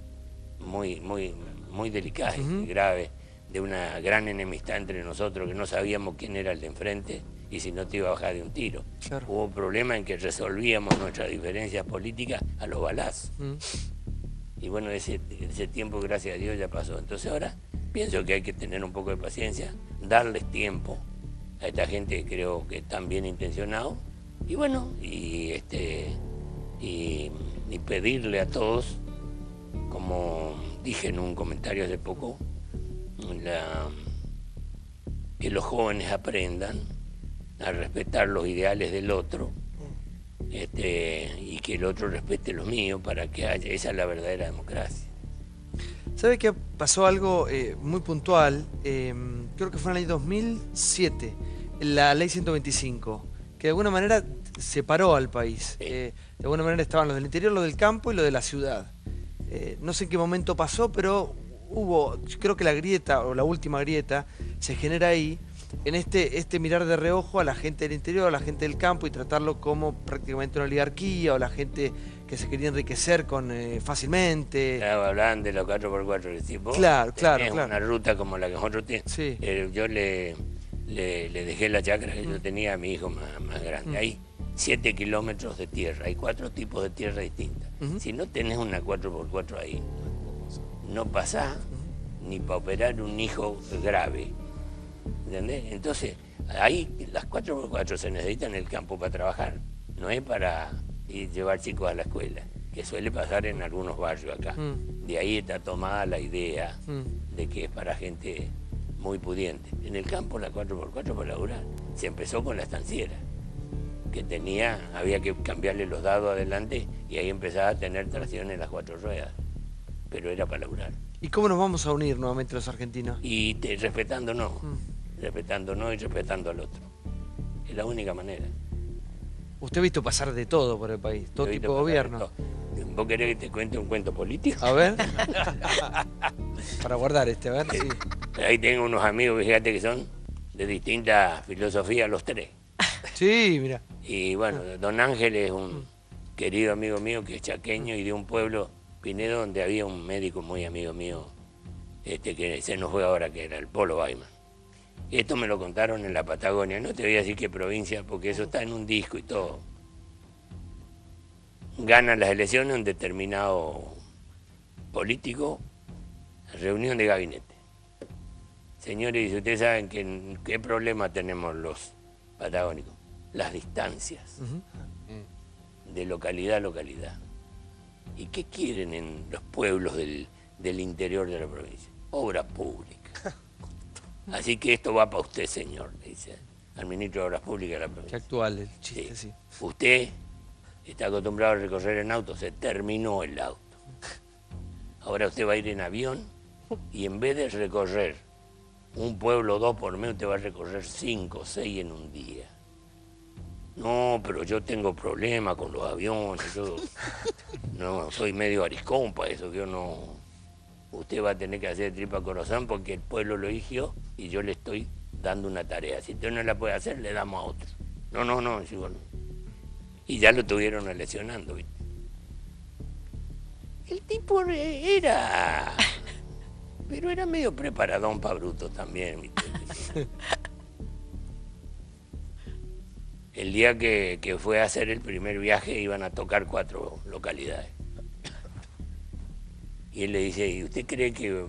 muy delicadas y graves, de una gran enemistad entre nosotros, que no sabíamos quién era el de enfrente y si no te iba a bajar de un tiro. Claro. Hubo problemas en que resolvíamos nuestras diferencias políticas a los balazos. Y bueno, ese tiempo, gracias a Dios, ya pasó. Entonces ahora pienso que hay que tener un poco de paciencia, darles tiempo a esta gente que creo que están bien intencionados. Y bueno, y pedirle a todos, como dije en un comentario hace poco, que los jóvenes aprendan a respetar los ideales del otro, y que el otro respete los míos, para que haya, esa es la verdadera democracia. ¿Sabe que pasó algo muy puntual? Creo que fue en el año 2007, la ley 125, que de alguna manera separó al país. De alguna manera estaban los del interior, los del campo y los de la ciudad. No sé en qué momento pasó, pero hubo, creo que la grieta, o la última grieta, se genera ahí, en este mirar de reojo a la gente del interior, a la gente del campo, y tratarlo como prácticamente una oligarquía, o la gente que se quería enriquecer fácilmente. Claro, hablaban de los 4x4, tipo, claro. Una ruta como la que nosotros tenemos. Sí. Yo le dejé la chacra que yo tenía a mi hijo más grande. Hay 7 kilómetros de tierra, hay 4 tipos de tierra distintas. Si no tenés una 4x4 ahí, no pasás ni para operar un hijo grave. ¿Entendés? Entonces, ahí las 4x4 se necesitan en el campo para trabajar, no es para llevar chicos a la escuela, que suele pasar en algunos barrios acá. De ahí está tomada la idea de que es para gente muy pudiente. En el campo la 4x4 para laburar. Se empezó con la estanciera, que había que cambiarle los dados adelante y ahí empezaba a tener tracción en las 4 ruedas. Pero era para laburar. ¿Y cómo nos vamos a unir nuevamente los argentinos? Y respetándonos. Respetándonos y respetando al otro. Es la única manera. Usted ha visto pasar de todo por el país, todo tipo de gobierno. ¿Vos querés que te cuente un cuento político? A ver. Para guardar a ver. Sí. Ahí tengo unos amigos, fíjate, que son de distintas filosofías los tres. Sí, mira. Y bueno, don Ángel es un querido amigo mío que es chaqueño y de un pueblo, Pinedo, donde había un médico muy amigo mío, que se nos fue ahora, que era el Polo Baiman. Esto me lo contaron en la Patagonia, no te voy a decir qué provincia, porque eso está en un disco y todo. Ganan las elecciones un determinado político, reunión de gabinete. Señores, ustedes saben qué problema tenemos los patagónicos, las distancias de localidad a localidad. ¿Y qué quieren en los pueblos del interior de la provincia? Obra pública. Así que esto va para usted, señor, le dice al ministro de Obras Públicas de la provincia. Qué actual el chiste, sí. Usted está acostumbrado a recorrer en auto, se terminó el auto. Ahora usted va a ir en avión y en vez de recorrer un pueblo 2 por mes, usted va a recorrer 5 o 6 en un día. No, pero yo tengo problemas con los aviones, yo no soy medio ariscón para eso, yo no. Usted va a tener que hacer tripa corazón porque el pueblo lo eligió y yo le estoy dando una tarea. Si usted no la puede hacer, le damos a otro. No, digo, no. Y ya lo tuvieron lesionando, ¿viste? El tipo pero era medio preparadón para bruto también, ¿viste? El día que fue a hacer el primer viaje iban a tocar 4 localidades. Y él le dice, ¿y usted cree que